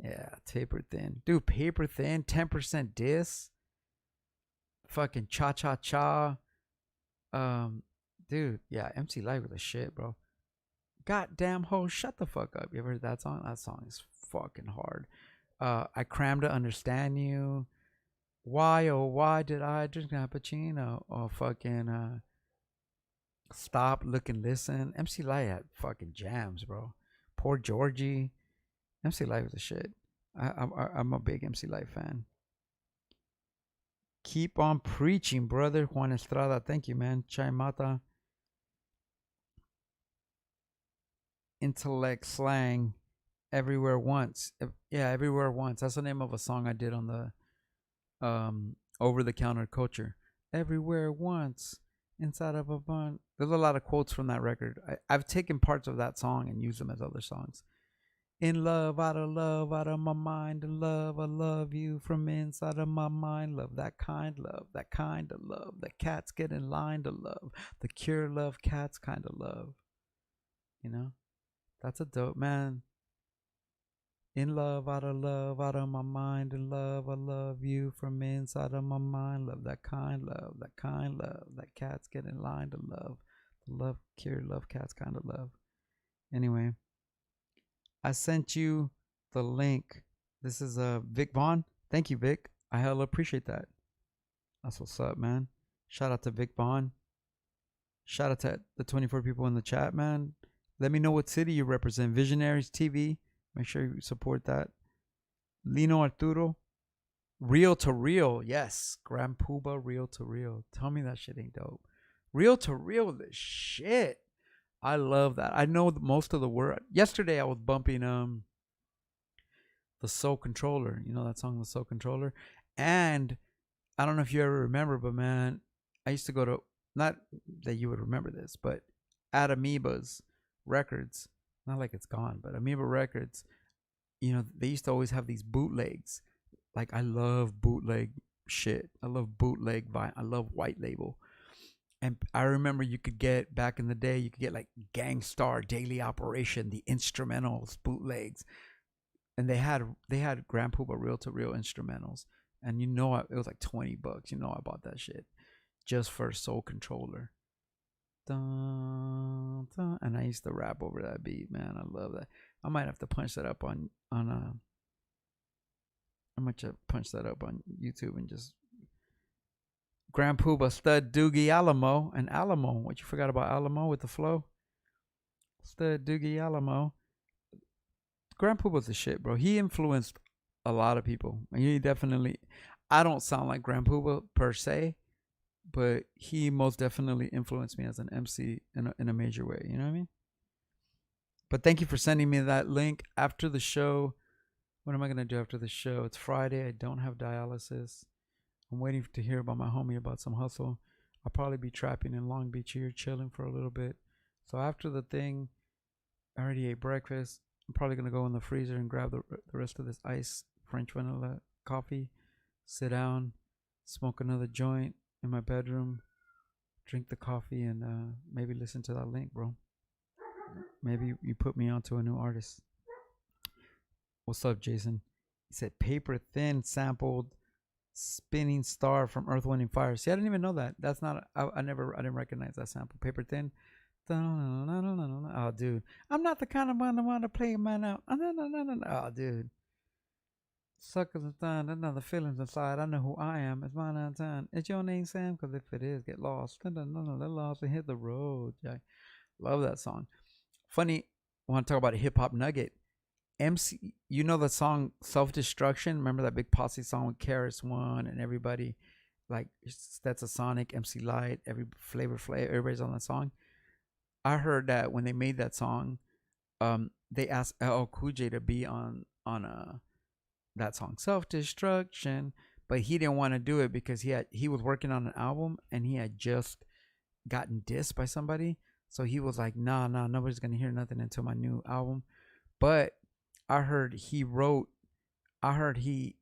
Yeah, paper thin. Dude, paper thin, 10% diss. Fucking cha cha cha. Um, dude, yeah, MC Light with the shit, bro. Goddamn hoe, shut the fuck up. You ever heard that song? That song is fucking hard. I crammed to understand you. Why oh why did I drink cappuccino? Or fucking stop, look and listen. MC Light had fucking jams, bro. Poor Georgie. MC Light was a shit. I'm a big MC Light fan. Keep on preaching, brother. Juan Estrada, thank you, man. Chai Mata. Intellect slang. Everywhere once. Yeah, everywhere once. That's the name of a song I did on the over the counter culture. Everywhere once. Inside of a bun. There's a lot of quotes from that record. I've taken parts of that song and used them as other songs. In love, out of my mind, in love, I love you from inside of my mind. Love, that kind of love. The cats get in line to love. The cure love, cats kind of love. You know? That's a dope, man. In love, out of my mind, in love, I love you from inside of my mind. Love, that kind love. That cats get in line to love. The love, cure love, cats kind of love. Anyway, I sent you the link. This is Vic Vaughn. Thank you, Vic. I hella appreciate that. That's what's up, man. Shout out to Vic Vaughn. Shout out to the 24 people in the chat, man. Let me know what city you represent. Visionaries TV. Make sure you support that. Lino Arturo. Real to Real. Yes. Grand Puba, Real to Real. Tell me that shit ain't dope. Real to Real, the shit. I love that. I know most of the word. Yesterday I was bumping the Soul Controller. You know that song, The Soul Controller? And I don't know if you ever remember, but man, I used to go to, not that you would remember this, but at Amoeba's Records, not like it's gone, but Amoeba Records, you know, they used to always have these bootlegs. Like, I love bootleg shit. I love bootleg vine. I love white label. And I remember you could get, back in the day, you could get like Gangstar, Daily Operation, the instrumentals, bootlegs. And they had Grand Puba Real to Real instrumentals. And you know, it was like $20. You know, I bought that shit just for Soul Controller. Dun, dun. And I used to rap over that beat, man. I love that. I might have to punch that up on I might punch that up on YouTube and just Grand Puba, Stud, Doogie, Alamo, and Alamo. What you forgot about Alamo with the flow? Stud, Doogie, Alamo. Grand Puba's the shit, bro. He influenced a lot of people. He definitely. I don't sound like Grand Puba per se, but he most definitely influenced me as an MC in a major way. You know what I mean? But thank you for sending me that link after the show. What am I going to do after the show? It's Friday. I don't have dialysis. I'm waiting to hear about my homie about some hustle. I'll probably be trapping in Long Beach here, chilling for a little bit. So after the thing, I already ate breakfast. I'm probably going to go in the freezer and grab the rest of this ice French vanilla coffee, sit down, smoke another joint in my bedroom, drink the coffee, and maybe listen to that link, bro. Maybe you put me onto a new artist. What's up, Jason? He said Paper Thin sampled Spinning Star from Earth, Wind, and Fire. See, I didn't even know that. That's not, I didn't recognize that sample. Paper Thin. Oh, dude. I'm not the kind of man that want to play man out. Oh, dude. Suckers and time, another feelings inside. I know who I am. It's mine on time. Is your name Sam? Because if it is, get lost. Let lost and hit the road, Jack. Love that song. Funny, want to talk about a hip hop nugget. MC, you know the song Self Destruction? Remember that big posse song with Karis One and everybody? Like, that's a Sonic, MC Light, every Flavor, everybody's on that song. I heard that when they made that song, they asked LL Cool J to be on that song Self Destruction, but he didn't want to do it because he was working on an album and he had just gotten dissed by somebody. So he was like, nah, nobody's gonna hear nothing until my new album. But I heard he wrote. I heard he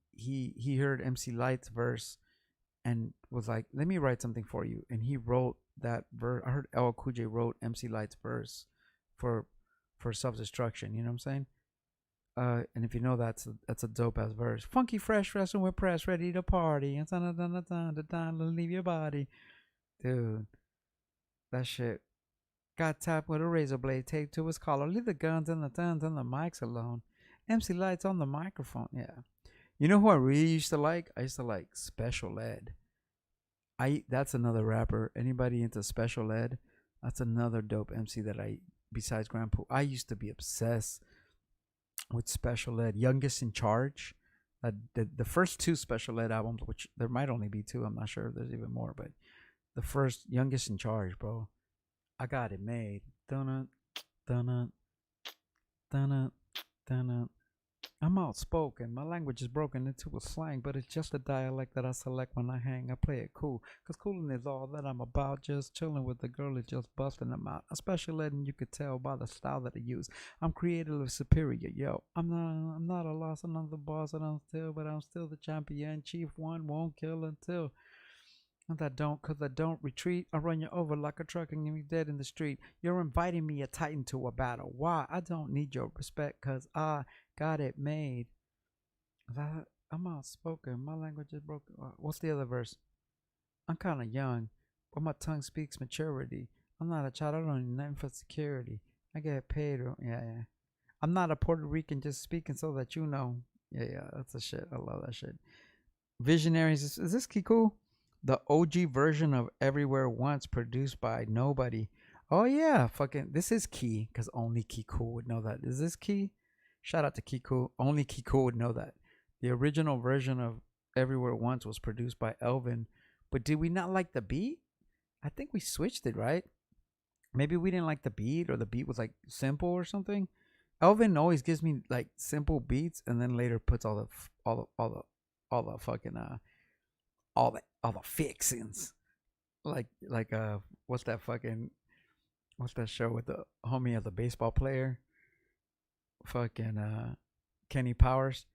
heard MC Light's verse and was like, let me write something for you. And he wrote that verse. I heard LL Cool J wrote MC Light's verse for Self Destruction. You know what I'm saying? And if you know that's a dope ass verse. Funky fresh wrestling with press, ready to party. It's on the time to leave your body, dude. That shit. Got tapped with a razor blade taped to his collar. Leave the guns and the guns and the mics alone. MC Lights on the microphone. Yeah. You know who I really used to like? I used to like Special Ed. That's another rapper. Anybody into Special Ed? That's another dope MC that besides Grandpa. I used to be obsessed with Special Ed. Youngest in Charge. The first two Special Ed albums, which there might only be two. I'm not sure if there's even more, but the first Youngest in Charge, bro. I got it made. Dun dun dun dun. I'm outspoken. My language is broken into a slang, but it's just a dialect that I select when I hang. I play it cool, cause cooling is all that I'm about. Just chilling with the girl is just busting them out. A special ed, and you could tell by the style that I use. I'm creatively superior, yo. I'm not a loss, I'm not the boss, and I'm still the champion. Chief one won't kill until. And cause I don't retreat. I run you over like a truck and you dead in the street. You're inviting me a titan to a battle. Why? I don't need your respect, cause I got it made. I'm outspoken. My language is broken. What's the other verse? I'm kind of young, but my tongue speaks maturity. I'm not a child. I don't need nothing for security. I get paid. Yeah. I'm not a Puerto Rican just speaking so that you know. Yeah. That's the shit. I love that shit. Visionaries. Is this Kiku? The OG version of Everywhere Once, produced by nobody. Oh yeah, fucking this is Key, because only Kiku would know that. Is this Key? Shout out to Kiku. Only Kiku would know that. The original version of Everywhere Once was produced by Elvin, but did we not like the beat? I think we switched it, right? Maybe we didn't like the beat, or the beat was like simple or something. Elvin always gives me like simple beats, and then later puts all the fucking all the fixings. Like what's that show with the homie of the baseball player? Fucking Kenny Powers.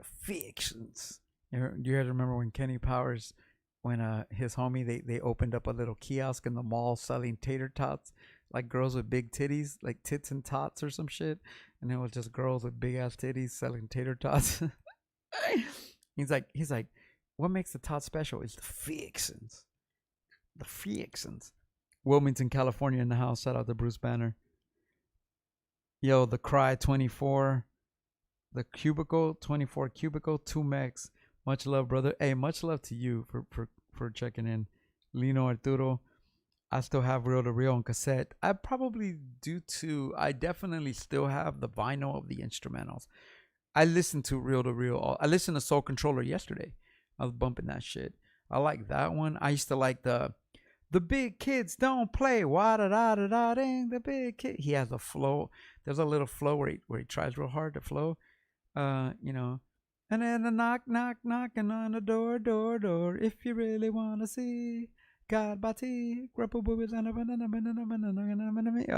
Fixings. You guys remember when Kenny Powers, when his homie, they opened up a little kiosk in the mall selling tater tots, like girls with big titties, like tits and tots or some shit, and it was just girls with big ass titties selling tater tots. he's like, what makes the tot special is the fixins. The fixins. Wilmington, California in the house. Shout out to Bruce Banner. Yo, the Cry 24. The Cubicle 24 Cubicle 2Mex. Much love, brother. Hey, much love to you for checking in. Lino Arturo. I still have Real to Real on cassette. I probably do too. I definitely still have the vinyl of the instrumentals. I listened to Real to Real. I listened to Soul Controller yesterday. I was bumping that shit. I like that one. I used to like the big kids don't play. Wah da da da da ding. The big kid. He has a flow. There's a little flow where he tries real hard to flow. You know. And then a knocking on the door. If you really wanna see God by tea, grapple boobies and I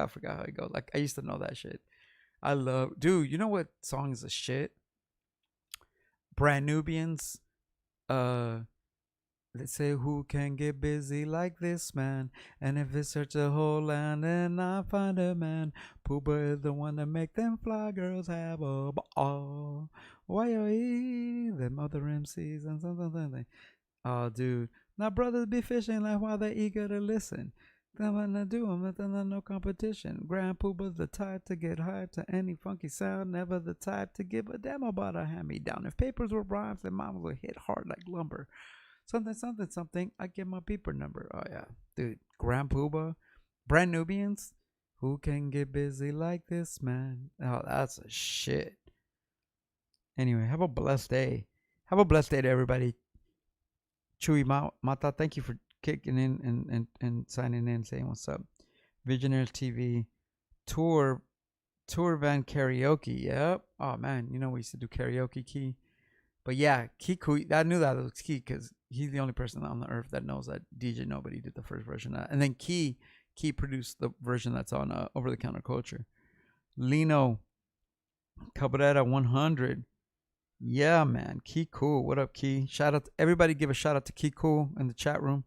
forgot how it goes. Like I used to know that shit. I love, dude. You know what song is a shit? Brand Nubians. Let's say who can get busy like this man, and if it's search the whole land and I find a man, Pooba is the one that make them fly girls have a ball. Why them other MCs and something. Oh, dude, now brothers be fishing like why they eager to listen. Them wanna do them, but then no competition. Grand Pooba's the type to get hyped to any funky sound, never the type to give a damn about a hand me down. If papers were rhymes, then mama would hit hard like lumber. Something. I get my beeper number. Oh yeah, dude. Grand Pooba, Brand Nubians. Who can get busy like this, man? Oh, that's a shit. Anyway, have a blessed day. Have a blessed day to everybody. Chewy Mata, thank you for kicking in and signing in, saying what's up. Visionaries TV tour van karaoke. Yep. Oh man, you know we used to do karaoke, Key. But yeah, Key, I knew that was Key because he's the only person on the earth that knows that DJ Nobody did the first version of that. And then Key produced the version that's on Over the Counter Culture. Lino Cabrera 100. Yeah, man. Key Cool. What up, Key? Shout out to everybody. Give a shout out to Key Cool in the chat room.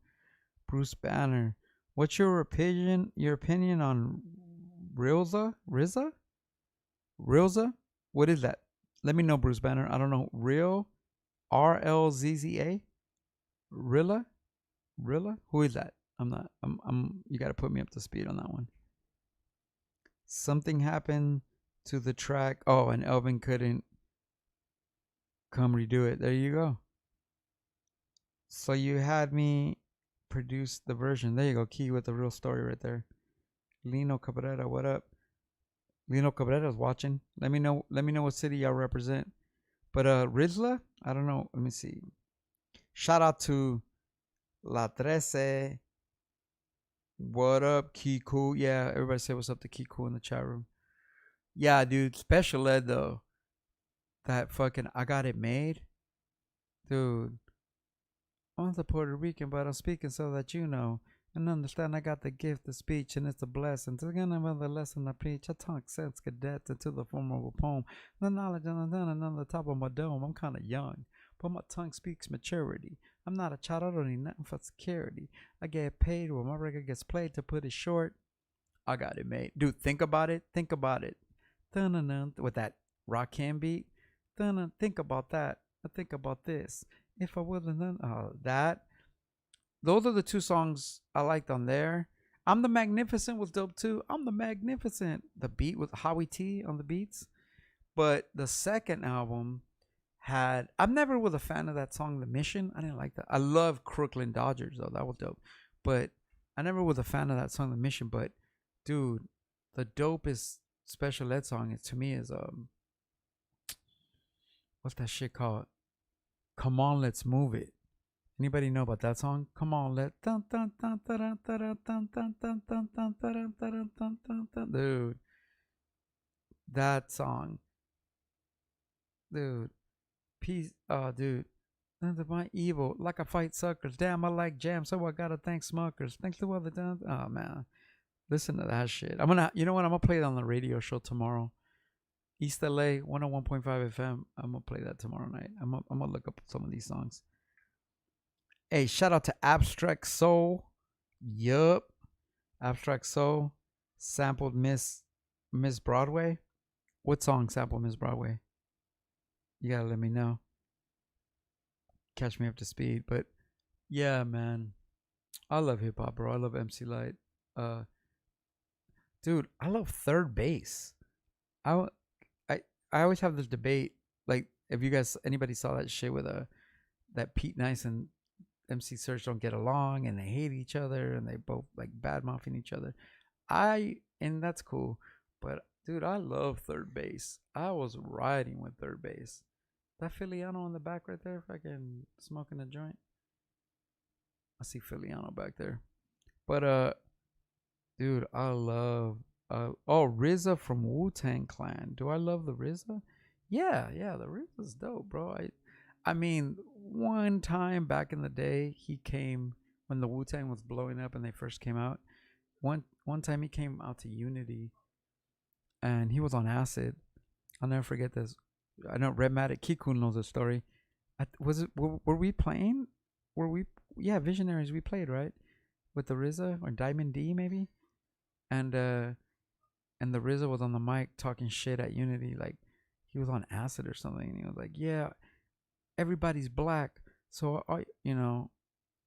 Bruce Banner. What's your opinion? Your opinion on Rilza? Rilza? What is that? Let me know, Bruce Banner. I don't know. RLZZA? Rilla? Who is that? I'm not. You got to put me up to speed on that one. Something happened to the track. Oh, and Elvin couldn't come redo it. There you go. So you had me produce the version. There you go. Key with the real story right there. Lino Cabrera, what up? Lino Cabrera's watching. Let me know what city y'all represent. But Rizla, I don't know. Let me see. Shout out to La Trece. What up, Kiku? Yeah, everybody say what's up to Kiku in the chat room. Yeah, dude, special ed though. That fucking I got it made. Dude. I'm the Puerto Rican, but I'm speaking so that you know and understand I got the gift of speech and it's a blessing. To again another lesson I preach. I talk sense cadets into the form of a poem. The knowledge on the top of my dome. I'm kind of young, but my tongue speaks maturity. I'm not a child, I don't need nothing for security. I get paid when my record gets played. To put it short, I got it made. Dude, think about it. Dun-dun-dun, with that rock hand beat. Dun-dun, think about that. I think about this. If I would have done that. Those are the two songs I liked on there. I'm the Magnificent was dope too. I'm the Magnificent. The beat with Howie T on the beats. But the second album had. I'm never was a fan of that song, The Mission. I didn't like that. I love Crooklyn Dodgers though. That was dope. But I never was a fan of that song, The Mission. But dude, the dopest special ed song to me is what's that shit called? Come on, let's move it. Anybody know about that song? Come on, let dude. That song, dude. Peace. Oh, dude. Under my evil, like I fight suckers. Damn, I like jam, so I gotta thank Smuckers. Thanks to other times. Oh man, listen to that shit. I'm gonna. You know what? I'm gonna play it on the radio show tomorrow. East LA 101.5 FM. I'm gonna play that tomorrow night. I'm gonna look up some of these songs. Hey, shout out to Abstract Soul. Yup. Abstract Soul sampled Miss Broadway. What song sampled Miss Broadway? You gotta let me know. Catch me up to speed. But yeah, man. I love hip hop, bro. I love MC Light. Dude, I love Third Bass. I always have this debate, like if you guys anybody saw that shit with that Pete Nice and MC Serge don't get along and they hate each other and they both like bad mouthing each other. And that's cool, but dude, I love Third Bass. I was riding with Third Bass. That Filiano in the back right there, fucking smoking a joint. I see Filiano back there, but dude, I love RZA from Wu-Tang Clan. Do I love the RZA? Yeah, the RZA's dope, bro. I mean, one time back in the day, he came when the Wu-Tang was blowing up and they first came out. One time he came out to Unity and he was on acid. I'll never forget this. I know Redmatic Kikun knows the story. Were we playing? Visionaries we played, right? With the RZA or Diamond D maybe? And the RZA was on the mic talking shit at Unity, like he was on acid or something, and he was like, "Yeah, everybody's black, so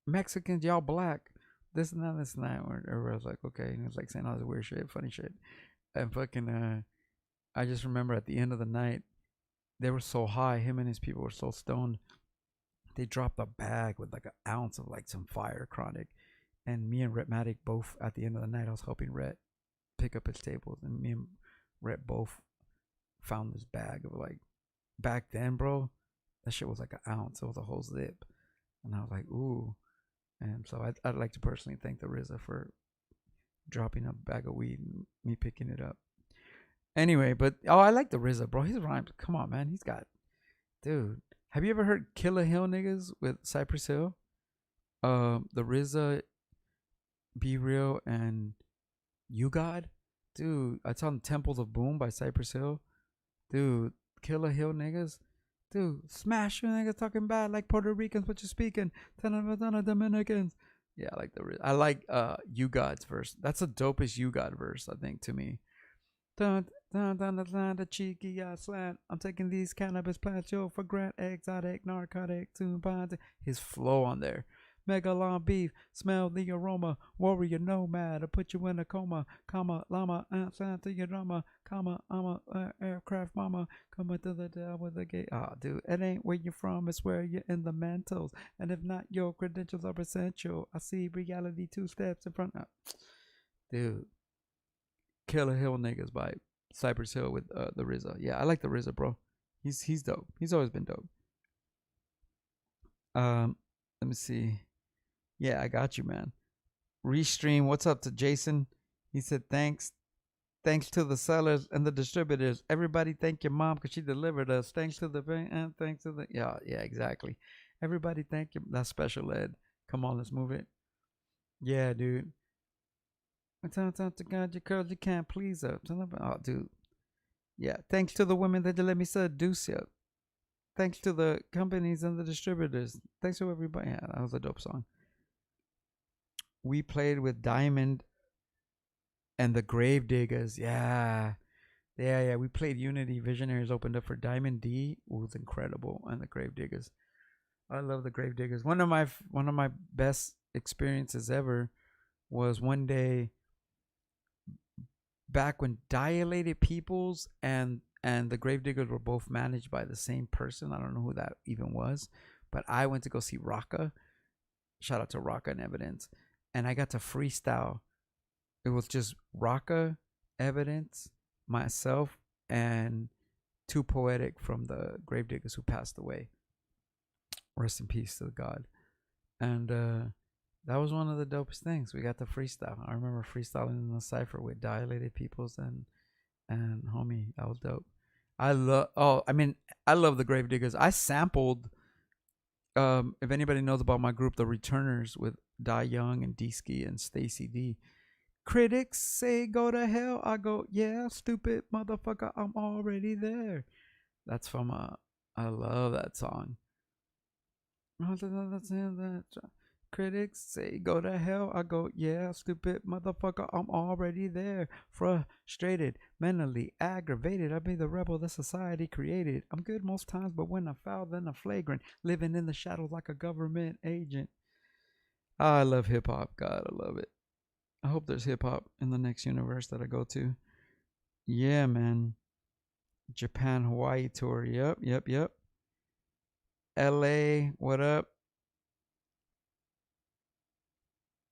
Mexicans, y'all black, this and that." Or I was like, "Okay," and he was like saying all this weird shit, funny shit, and fucking, I just remember at the end of the night, they were so high, him and his people were so stoned, they dropped a bag with like an ounce of like some fire chronic, and me and Rhetmatic both at the end of the night, I was helping Rhett. pick up his tables, and me and Rhett both found this bag of like back then, bro. That shit was like an ounce. It was a whole zip, and I was like, ooh. And so I'd like to personally thank the RZA for dropping a bag of weed and me picking it up. Anyway, but I like the RZA, bro. His rhymes, come on, man. He's got, dude. Have you ever heard Killer Hill niggas with Cypress Hill? The RZA, Be Real, and You God, dude. I saw Temples of Boom by Cypress Hill, dude. Killer Hill niggas, dude. Smash you niggas talking bad like Puerto Ricans, what you speaking? Ten of Dominicans. Yeah, I like I like You God's verse. That's the dopest You God verse, I think, to me. Dun, dun, dun, dun, dun, the cheeky slant. I'm taking these cannabis plants, yo, for grant, exotic, narcotic, to bind. His flow on there. Megalon beef, smell the aroma, warrior nomad, I put you in a coma, comma, llama, answer to your drama, comma, I'm a aircraft mama, coming to the door with the gate. Ah, dude, it ain't where you're from, it's where you're in the mantles, and if not, your credentials are essential. I see reality 2 steps in front of. Dude, Killer Hill niggas by Cypress Hill with the RZA. Yeah, I like the RZA, bro. He's dope. He's always been dope. Let me see. Yeah, I got you, man. Restream. What's up to Jason? He said thanks. Thanks to the sellers and the distributors. Everybody thank your mom because she delivered us. Thanks to the and thanks to the yeah exactly. Everybody thank you. That's special ed. Come on, let's move it. Yeah, dude. Tell to God your girls you can't please her. Oh, dude. Yeah. Thanks to the women that let me seduce you. Thanks to the companies and the distributors. Thanks to everybody. Yeah, that was a dope song. We played with Diamond and the Gravediggers. Yeah. Yeah. We played Unity. Visionaries opened up for Diamond D. It was incredible. And the Gravediggers. I love the Gravediggers. One of my best experiences ever was one day back when Dilated Peoples and the Gravediggers were both managed by the same person. I don't know who that even was, but I went to go see Rocka. Shout out to Rocka and Evidence, and I got to freestyle. It was just Rocka, Evidence, myself, and Too Poetic from the Gravediggers who passed away. Rest in peace to the God. And that was one of the dopest things. We got to freestyle. I remember freestyling in the cipher with Dilated Peoples and homie. That was dope. I love the Gravediggers. I sampled. If anybody knows about my group, the Returners, with Die Young and D-Ski and Stacy D. Critics say go to hell. I go, yeah, stupid motherfucker. I'm already there. That's from I love that song. Critics say go to hell. I go, yeah, stupid motherfucker. I'm already there. Frustrated, mentally aggravated. I be the rebel that society created. I'm good most times, but when I foul, then I'm flagrant. Living in the shadows like a government agent. I love hip hop. God, I love it. I hope there's hip hop in the next universe that I go to. Yeah, man. Japan, Hawaii tour. Yep. LA, what up?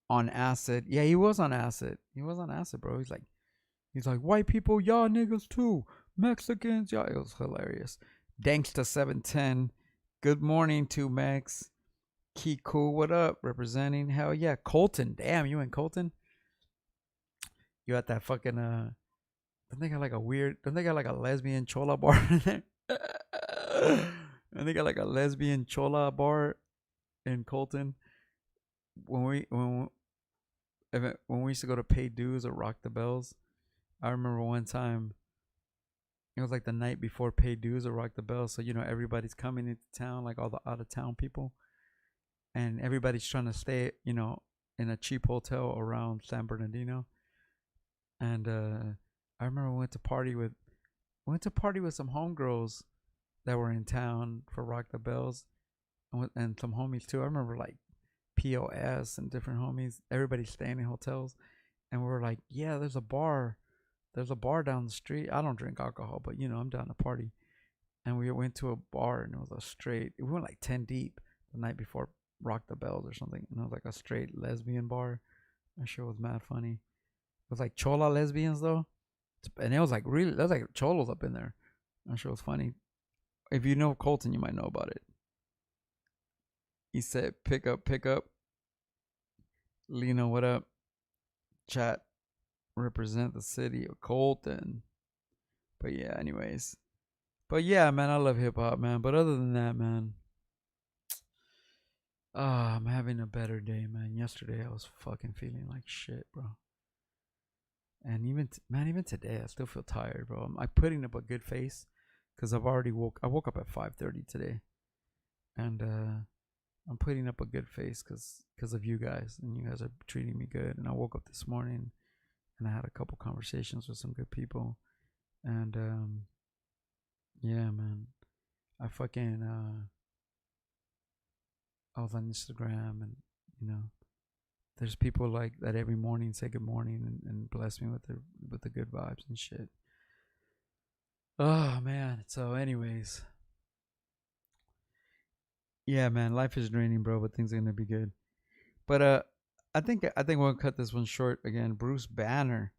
On acid. Yeah, he was on acid. He was on acid, bro. He's like, white people, y'all niggas too. Mexicans, y'all. It was hilarious. Danksta 710. Good morning, 2Mex. Kiku, what up? Representing. Hell yeah. Colton. Damn, you in Colton? You at that fucking don't they got like a lesbian chola bar in there? And they got like a lesbian chola bar in Colton. When we used to go to pay dues or rock the bells, I remember one time it was like the night before pay dues or rock the bells, so everybody's coming into town, like all the out of town people, and everybody's trying to stay in a cheap hotel around San Bernardino. And I remember we went to party with some homegirls that were in town for rock the bells, and some homies too. I remember like POS and different homies. Everybody's staying in hotels, and we were like, yeah, there's a bar down the street. I don't drink alcohol, but I'm down to party. And we went to a bar, and it was we went like 10 deep the night before Rock the Bells or something, and it was like a straight lesbian bar. That shit was mad funny. with like chola lesbians though, and it was like really there's like cholos up in there. I'm sure it was funny. If you know Colton, you might know about it. He said, pick up. Lino, what up? Chat, represent the city of Colton. But yeah, anyways. But yeah, man, I love hip hop, man. But other than that, man, I'm having a better day, man. Yesterday I was fucking feeling like shit, bro. And man, even today I still feel tired, bro. I'm putting up a good face because I woke up at 5:30 today, and I'm putting up a good face because of you guys, and you guys are treating me good. And I woke up this morning and I had a couple conversations with some good people, and yeah, man, I fucking I was on Instagram, and you know, there's people like that every morning say good morning and bless me with the good vibes and shit. Oh man. So anyways, yeah, man, life is draining, bro, but things are gonna be good. But I think we'll cut this one short again. Bruce Banner,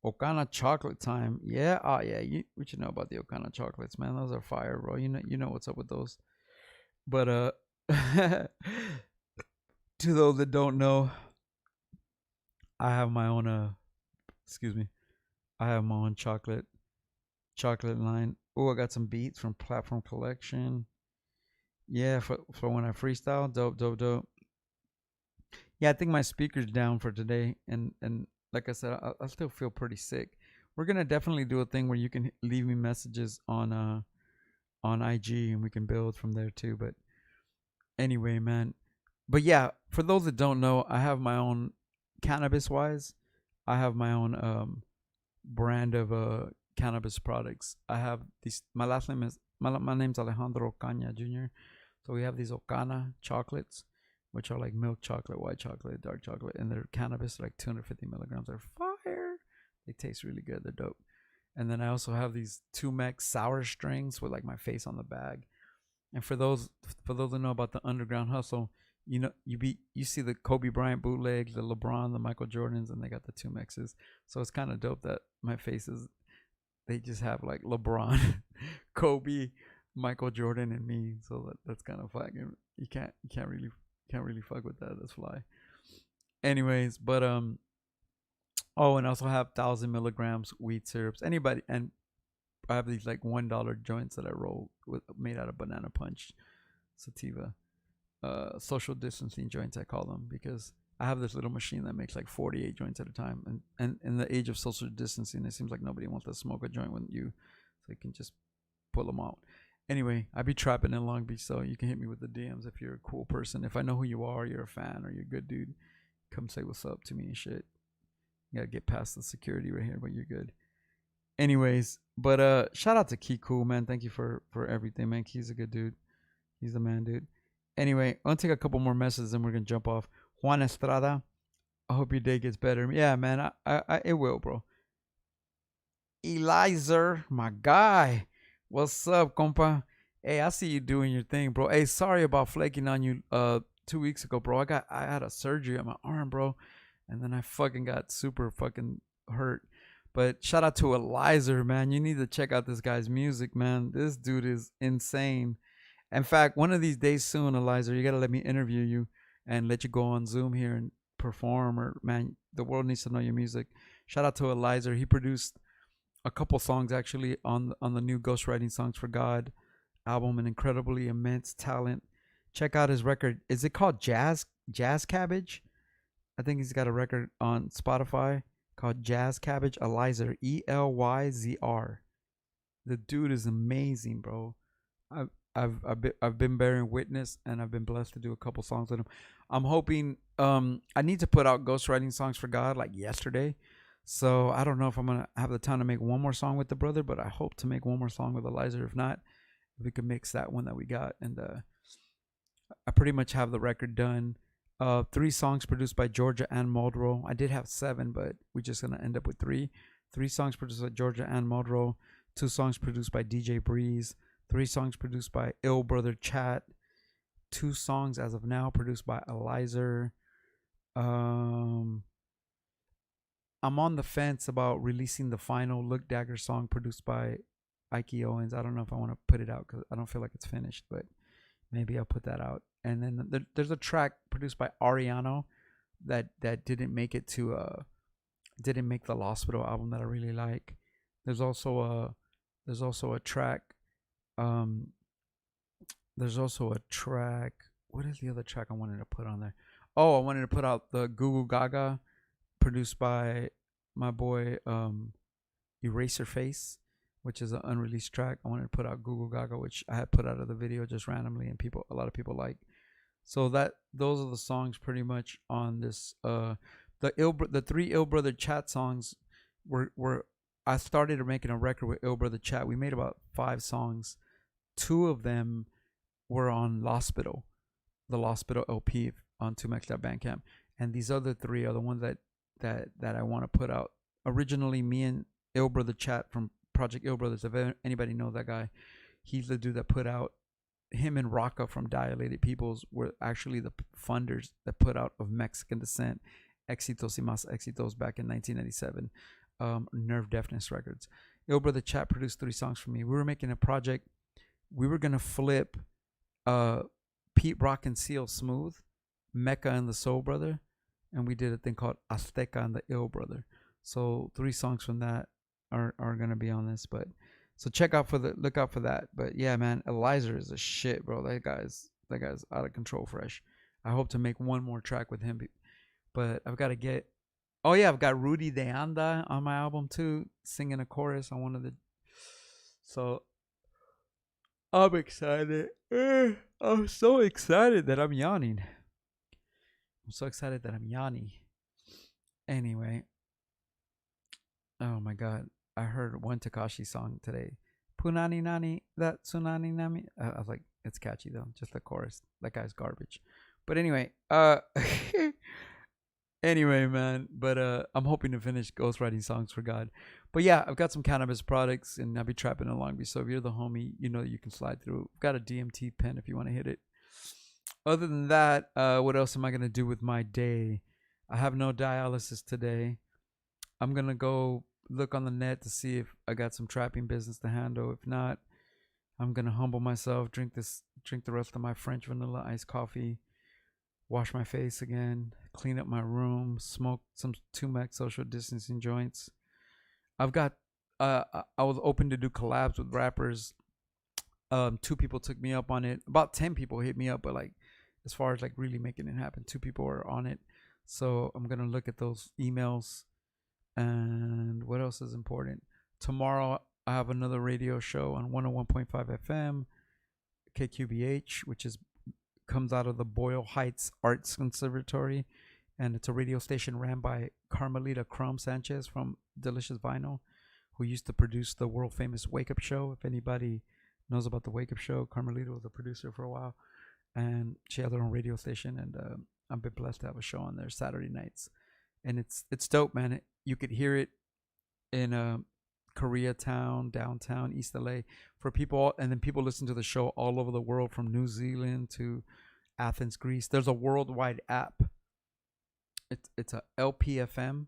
Okana chocolate time. Yeah, yeah. What you know about the Okana chocolates, man? Those are fire, bro. You know what's up with those. But to those that don't know, I have my own excuse me. I have my own chocolate line. Oh, I got some beats from Platform Collection. Yeah, for when I freestyle, dope. Yeah, I think my speaker's down for today, and like I said, I still feel pretty sick. We're gonna definitely do a thing where you can leave me messages on IG, and we can build from there too. But anyway, man. But yeah, for those that don't know, I have my own cannabis wise. I have my own brand of cannabis products. I have these. My last name is my name's Alejandro Ocaña Jr. So we have these Ocana chocolates, which are like milk chocolate, white chocolate, dark chocolate, and they're cannabis, like 250 milligrams. They're fire. They taste really good. They're dope. And then I also have these 2Mex sour strings with like my face on the bag. And for those who know about the underground hustle, you see the Kobe Bryant bootleg, the LeBron, the Michael Jordans, and they got the 2Mexes. So it's kind of dope that my face is. They just have like LeBron, Kobe, Michael Jordan, and me. So that's kind of fucking. You can't really fuck with that. That's fly. Anyways, but oh, and I also have 1,000 milligrams wheat syrups. Anybody, and I have these like $1 joints that I roll with, made out of banana punch sativa. Social distancing joints I call them, because I have this little machine that makes like 48 joints at a time, and in the age of social distancing, it seems like nobody wants to smoke a joint with you, so you can just pull them out. Anyway, I be trapping in Long Beach, so you can hit me with the DMs if you're a cool person. If I know who you are, you're a fan, or you're a good dude, come say what's up to me and shit. You gotta get past the security right here, but you're good. Anyways, but shout out to Key Cool, man. Thank you for everything, man. Key's a good dude. He's the man, dude. Anyway, I'm gonna take a couple more messages and we're gonna jump off. Juan Estrada, I hope your day gets better. Yeah, man, it will, bro. Elizer, my guy. What's up, compa? Hey, I see you doing your thing, bro. Hey, sorry about flaking on you 2 weeks ago, bro. I had a surgery on my arm, bro. And then I fucking got super fucking hurt. But shout out to Elizer, man. You need to check out this guy's music, man. This dude is insane. In fact, one of these days soon, Eliza, you gotta let me interview you and let you go on Zoom here and perform. Or man, the world needs to know your music. Shout out to Eliza. He produced a couple songs actually on the new Ghostwriting Songs for God album. An incredibly immense talent. Check out his record. Is it called Jazz Cabbage? I think he's got a record on Spotify called Jazz Cabbage. Eliza, Elyzr. The dude is amazing, bro. I've been bearing witness, and I've been blessed to do a couple songs with him. I'm hoping I need to put out Ghostwriting Songs for God like yesterday. So I don't know if I'm gonna have the time to make one more song with the brother, but I hope to make one more song with Eliza. If not, if we could mix that one that we got. And I pretty much have the record done. 3 songs produced by Georgia and Muldrow. I did have 7, but we're just gonna end up with 3. 3 songs produced by Georgia and Muldrow. 2 songs produced by DJ Breeze. 3 songs produced by Ill Brother Chat. 2 songs as of now produced by Elizer. I'm on the fence about releasing the final Look Dagger song produced by Ike Owens. I don't know if I want to put it out because I don't feel like it's finished, but maybe I'll put that out. And then there's a track produced by Ariano that didn't make the Hospital album that I really like. There's also a track. Um, there's also a track. What is the other track I wanted to put on there? Oh, I wanted to put out the Goo Goo Gaga, produced by my boy Eraser Face, which is an unreleased track. I wanted to put out Goo Goo Gaga, which I had put out of the video just randomly, and a lot of people like. So those are the songs pretty much on this. The three Ill Brother Chat songs were I started making a record with Ill Brother Chat. We made about 5 songs. 2 of them were on Hospital, the Hospital LP on 2Mex Bandcamp, and these other 3 are the ones that I want to put out. Originally, me and Ill Brother Chat from Project Ill Brothers, if anybody knows that guy, he's the dude that put out. Him and Rocca from Dilated Peoples were actually the funders that put out Of Mexican Descent, Éxitos y Más Éxitos back in 1997, Nerve Deafness Records. Ill Brother Chat produced 3 songs for me. We were making a project. We were gonna flip Pete Rock and Seal Smooth, Mecca and the Soul Brother, and we did a thing called Azteca and the Ill Brother. So 3 songs from that are gonna be on this, but so look out for that. But yeah, man, Eliza is a shit, bro. That guy's out of control fresh. I hope to make one more track with him, but I've got to get. Oh yeah, I've got Rudy De Anda on my album too, singing a chorus on one of the. So I'm excited. I'm so excited that I'm yawning. I'm so excited that I'm yawning. Anyway, oh my god, I heard one Takashi song today. Punani nani, that tsunami nami. I was like, it's catchy though, just the chorus. That guy's garbage. But anyway, anyway, man. But I'm hoping to finish ghostwriting songs for God. But yeah, I've got some cannabis products, and I'll be trapping in Long Beach. So if you're the homie, you know you can slide through. I've got a DMT pen if you want to hit it. Other than that, what else am I gonna do with my day? I have no dialysis today. I'm gonna go look on the net to see if I got some trapping business to handle. If not, I'm gonna humble myself, drink the rest of my French vanilla iced coffee, wash my face again, clean up my room, smoke some 2Mex social distancing joints. I've got I was open to do collabs with rappers. 2 people took me up on it. About 10 people hit me up, but like as far as like really making it happen, 2 people are on it. So I'm gonna look at those emails. And what else is important? Tomorrow I have another radio show on 101.5 FM, KQBH, which comes out of the Boyle Heights Arts Conservatory, and it's a radio station ran by Carmelita Crum Sanchez from Delicious Vinyl, who used to produce the world famous Wake Up Show. If anybody knows about the Wake Up Show, Carmelita was a producer for a while, and she has her own radio station, and I've been blessed to have a show on there Saturday nights, and it's dope, man. You could hear it in Koreatown, downtown, East LA, for people, and then people listen to the show all over the world, from New Zealand to Athens, Greece. There's a worldwide app. It's a lpfm.la,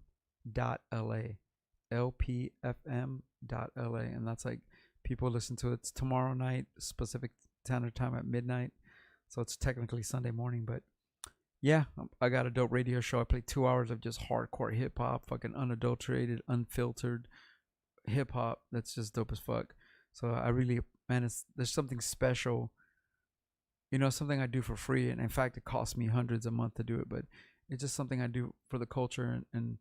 lpfm.la, and that's like people listen to it. It's tomorrow night, specific Standard Time at midnight, so it's technically Sunday morning, but yeah, I got a dope radio show. I play 2 hours of just hardcore hip hop, fucking unadulterated, unfiltered hip hop. That's just dope as fuck. So I really, man, there's something special. You know, something I do for free, and in fact, it costs me hundreds a month to do it. But it's just something I do for the culture, and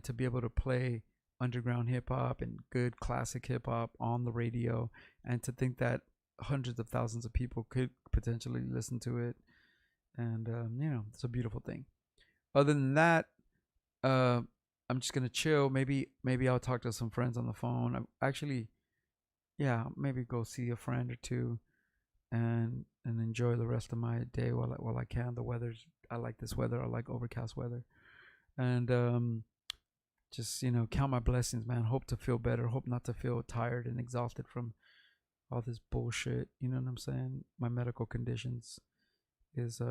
to be able to play underground hip hop and good classic hip hop on the radio, and to think that hundreds of thousands of people could potentially listen to it. And you know, it's a beautiful thing. Other than that, I'm just gonna chill. Maybe I'll talk to some friends on the phone. Actually, yeah, maybe go see a friend or 2, and enjoy the rest of my day while I can. I like this weather. I like overcast weather, and just count my blessings, man. Hope to feel better. Hope not to feel tired and exhausted from all this bullshit. You know what I'm saying? My medical conditions is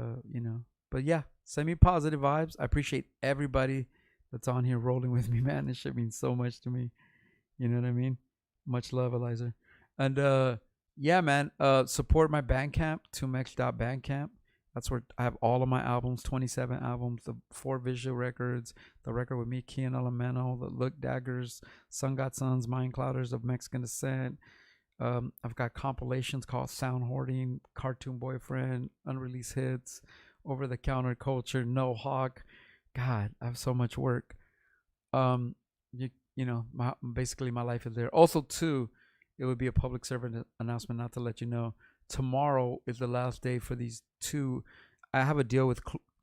but yeah, send me positive vibes. I appreciate everybody that's on here rolling with me, man. This shit means so much to me. You know what I mean? Much love, Eliza. And yeah, man. Support my Bandcamp, 2mex.bandcamp. That's where I have all of my albums, 27 albums, the 4 visual records, the record with me, Kian Elemento, the Look Daggers, Sun God Sons, Mind Clouders of Mexican Descent. I've got compilations called Sound Hoarding, Cartoon Boyfriend, Unreleased Hits, Over the Counter Culture, No Hawk. God, I have so much work. Um, you know, basically my life is there. Also, too, it would be a public servant announcement, not to let you know. Tomorrow is the last day for these 2. I have a deal with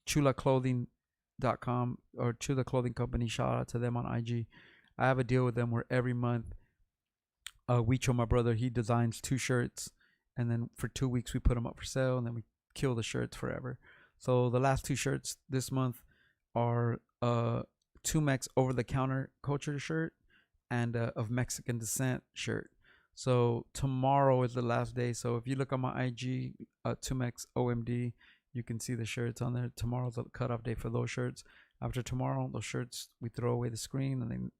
chulaclothing.com or Chula Clothing Company. Shout out to them on IG. I have a deal with them where every month, Wicho, my brother, he designs 2 shirts, and then for 2 weeks we put them up for sale, and then we kill the shirts forever. So the last 2 shirts this month are 2Mex over the counter culture shirt and of Mexican descent shirt. So tomorrow is the last day. So if you look on my IG, 2Mex OMD, you can see the shirts on there. Tomorrow's the cutoff day for those shirts. After tomorrow, those shirts we throw away the screen, and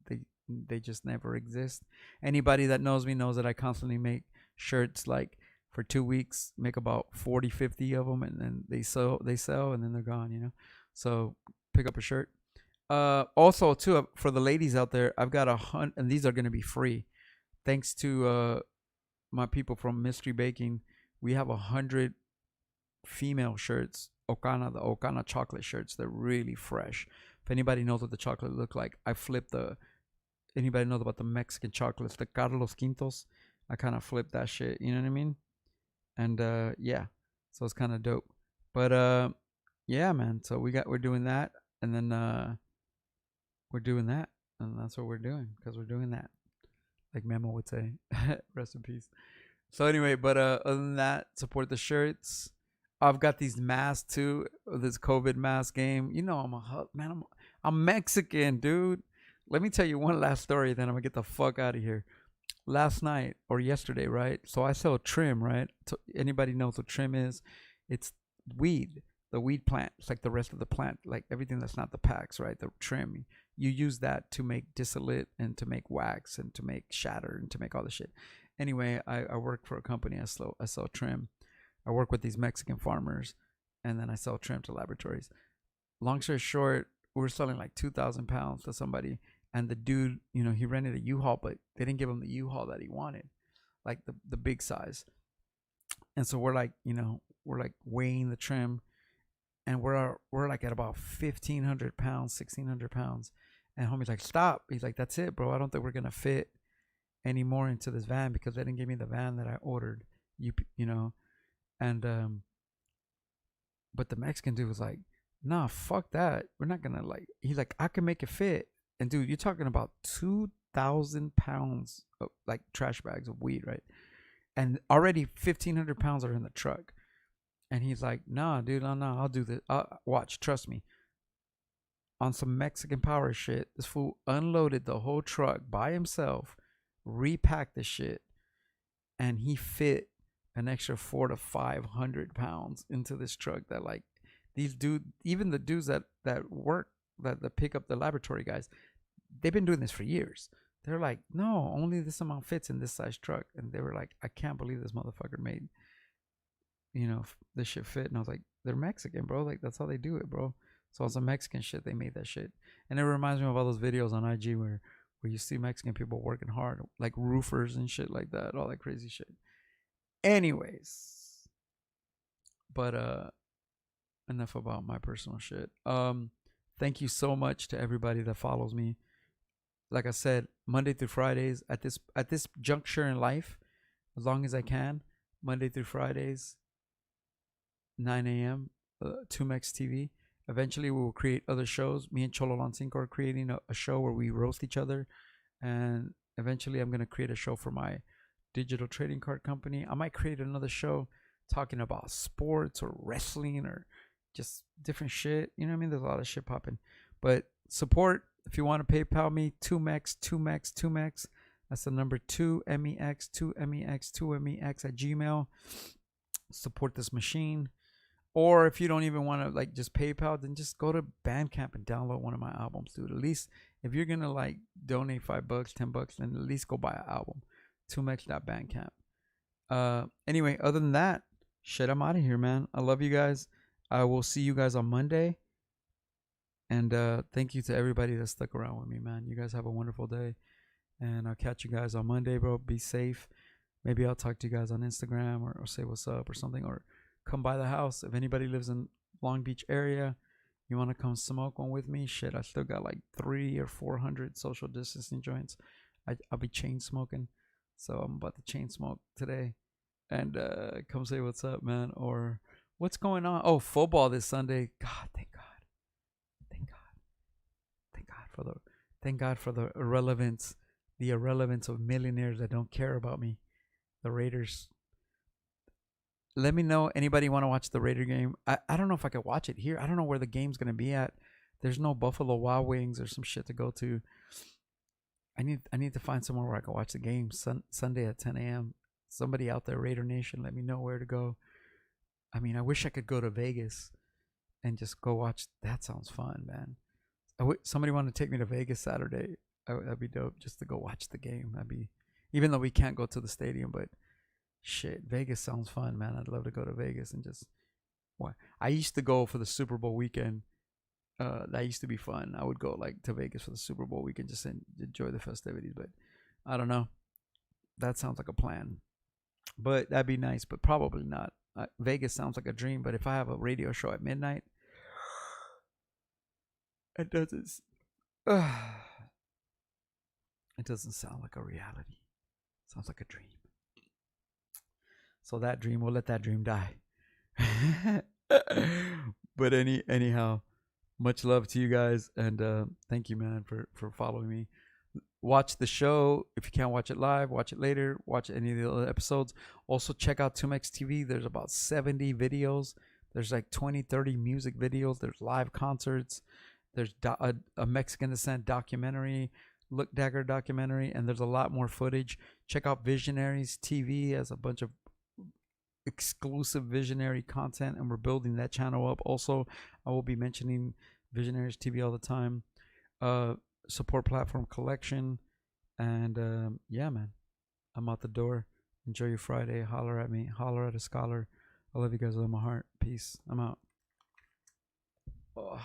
they just never exist. Anybody that knows me knows that I constantly make shirts like for 2 weeks, make about 40, 50 of them, and then they sell, and then they're gone, you know? So pick up a shirt. Also too, for the ladies out there, I've got 100, and these are going to be free. Thanks to my people from Mystery Baking, we have 100 female shirts, Okana, the Okana chocolate shirts. They're really fresh. If anybody knows what the chocolate look like, I flipped anybody knows about the Mexican chocolates, the Carlos Quintos, I kind of flipped that shit, you know what I mean? And yeah, so it's kind of dope. But yeah, man, so we're doing that, and then we're doing that, and that's what we're doing, because we're doing that, like Memo would say. Rest in peace. So anyway, but other than that, support the shirts. I've got these masks too, this COVID mask game. You know, I'm Mexican, dude. Let me tell you one last story, then I'm gonna get the fuck out of here. Last night or yesterday, right? So I sell trim, right? So anybody knows what trim is? It's weed, the weed plant. It's like the rest of the plant, like everything that's not the packs, right? The trim. You use that to make distillate and to make wax and to make shatter and to make all the shit. Anyway, I work for a company. I sell trim. I work with these Mexican farmers, and then I sell trim to laboratories. Long story short, we were selling like 2,000 pounds to somebody, and the dude, you know, he rented a U-Haul, but they didn't give him the U-Haul that he wanted, like the big size. And so we're like, you know, we're like weighing the trim, and we're like at about 1,500 pounds, 1,600 pounds. And homie's like, stop. He's like, that's it, bro. I don't think we're gonna fit any more into this van because they didn't give me the van that I ordered. You know, and but the Mexican dude was like, nah, fuck that. We're not gonna like. He's like, I can make it fit. And dude, you're talking about 2,000 pounds of like trash bags of weed, right? And already 1,500 pounds are in the truck. And he's like, nah, dude, no, I'll do this. Watch, trust me. On some Mexican power shit, this fool unloaded the whole truck by himself, repacked the shit, and he fit an extra 400 to 500 pounds into this truck. That like these even the dudes that work that pick up the laboratory guys, they've been doing this for years. They're like, no, only this amount fits in this size truck, and they were like, I can't believe this motherfucker made, you know, this shit fit. And I was like, they're Mexican, bro. Like that's how they do it, bro. So on some Mexican shit, they made that shit, and it reminds me of all those videos on IG where you see Mexican people working hard, like roofers and shit like that, all that crazy shit. Anyways, but enough about my personal shit. Thank you so much to everybody that follows me. Like I said, Monday through Fridays at this juncture in life, as long as I can, Monday through Fridays, 9 a.m. 2Mex TV. Eventually, we will create other shows. Me and Cholo Lancinco are creating a show where we roast each other, and eventually, I'm gonna create a show for my digital trading card company. I might create another show talking about sports or wrestling or just different shit. You know what I mean? There's a lot of shit popping. But support, if you want to PayPal me, 2Mex. That's the number 2MEX at Gmail. Support this machine. Or if you don't even want to like just PayPal, then just go to Bandcamp and download one of my albums, dude. At least if you're gonna like donate $5, $10, then at least go buy an album. 2mex.bandcamp. Anyway, other than that, shit, I'm out of here, man. I love you guys. I will see you guys on Monday. And thank you to everybody that stuck around with me, man. You guys have a wonderful day. And I'll catch you guys on Monday, bro. Be safe. Maybe I'll talk to you guys on Instagram or say what's up or something, or come by the house. If anybody lives in Long Beach area, you want to come smoke one with me? Shit, I still got like 300 or 400 social distancing joints. I'll be chain smoking. So I'm about to chain smoke today. And come say what's up, man. Or what's going on? Oh, football this Sunday. God, thank God. Thank God. Thank God for the irrelevance of millionaires that don't care about me. The Raiders. Let me know. Anybody want to watch the Raider game? I don't know if I could watch it here. I don't know where the game's gonna be at. There's no Buffalo Wild Wings or some shit to go to. I need to find somewhere where I can watch the game Sunday at 10 a.m. Somebody out there, Raider Nation, let me know where to go. I mean, I wish I could go to Vegas and just go watch. That sounds fun, man. Somebody want to take me to Vegas Saturday. That'd be dope just to go watch the game. That'd be, even though we can't go to the stadium, but shit, Vegas sounds fun, man. I'd love to go to Vegas and just. What I used to go for the Super Bowl weekend. That used to be fun. I would go like to Vegas for the Super Bowl weekend, just enjoy the festivities. But I don't know. That sounds like a plan. But that'd be nice, but probably not. Vegas sounds like a dream, but if I have a radio show at midnight, it doesn't. It doesn't sound like a reality. It sounds like a dream. So that dream, we'll let that dream die. But anyhow, much love to you guys, and thank you, man, for following me. Watch the show. If you can't watch it live, watch it later. Watch any of the other episodes. Also, check out 2Mex TV. There's about 70 videos. There's like 20, 30 music videos. There's live concerts. There's a Mexican Descent documentary, Look Dagger documentary, and there's a lot more footage. Check out Visionaries TV as a bunch of exclusive visionary content, and we're building that channel up. Also, I will be mentioning Visionaries TV all the time. Support Platform Collection, and yeah, man, I'm out the door. Enjoy your Friday. Holler at me. Holler at a scholar. I love you guys with my heart. Peace. I'm out. Oh.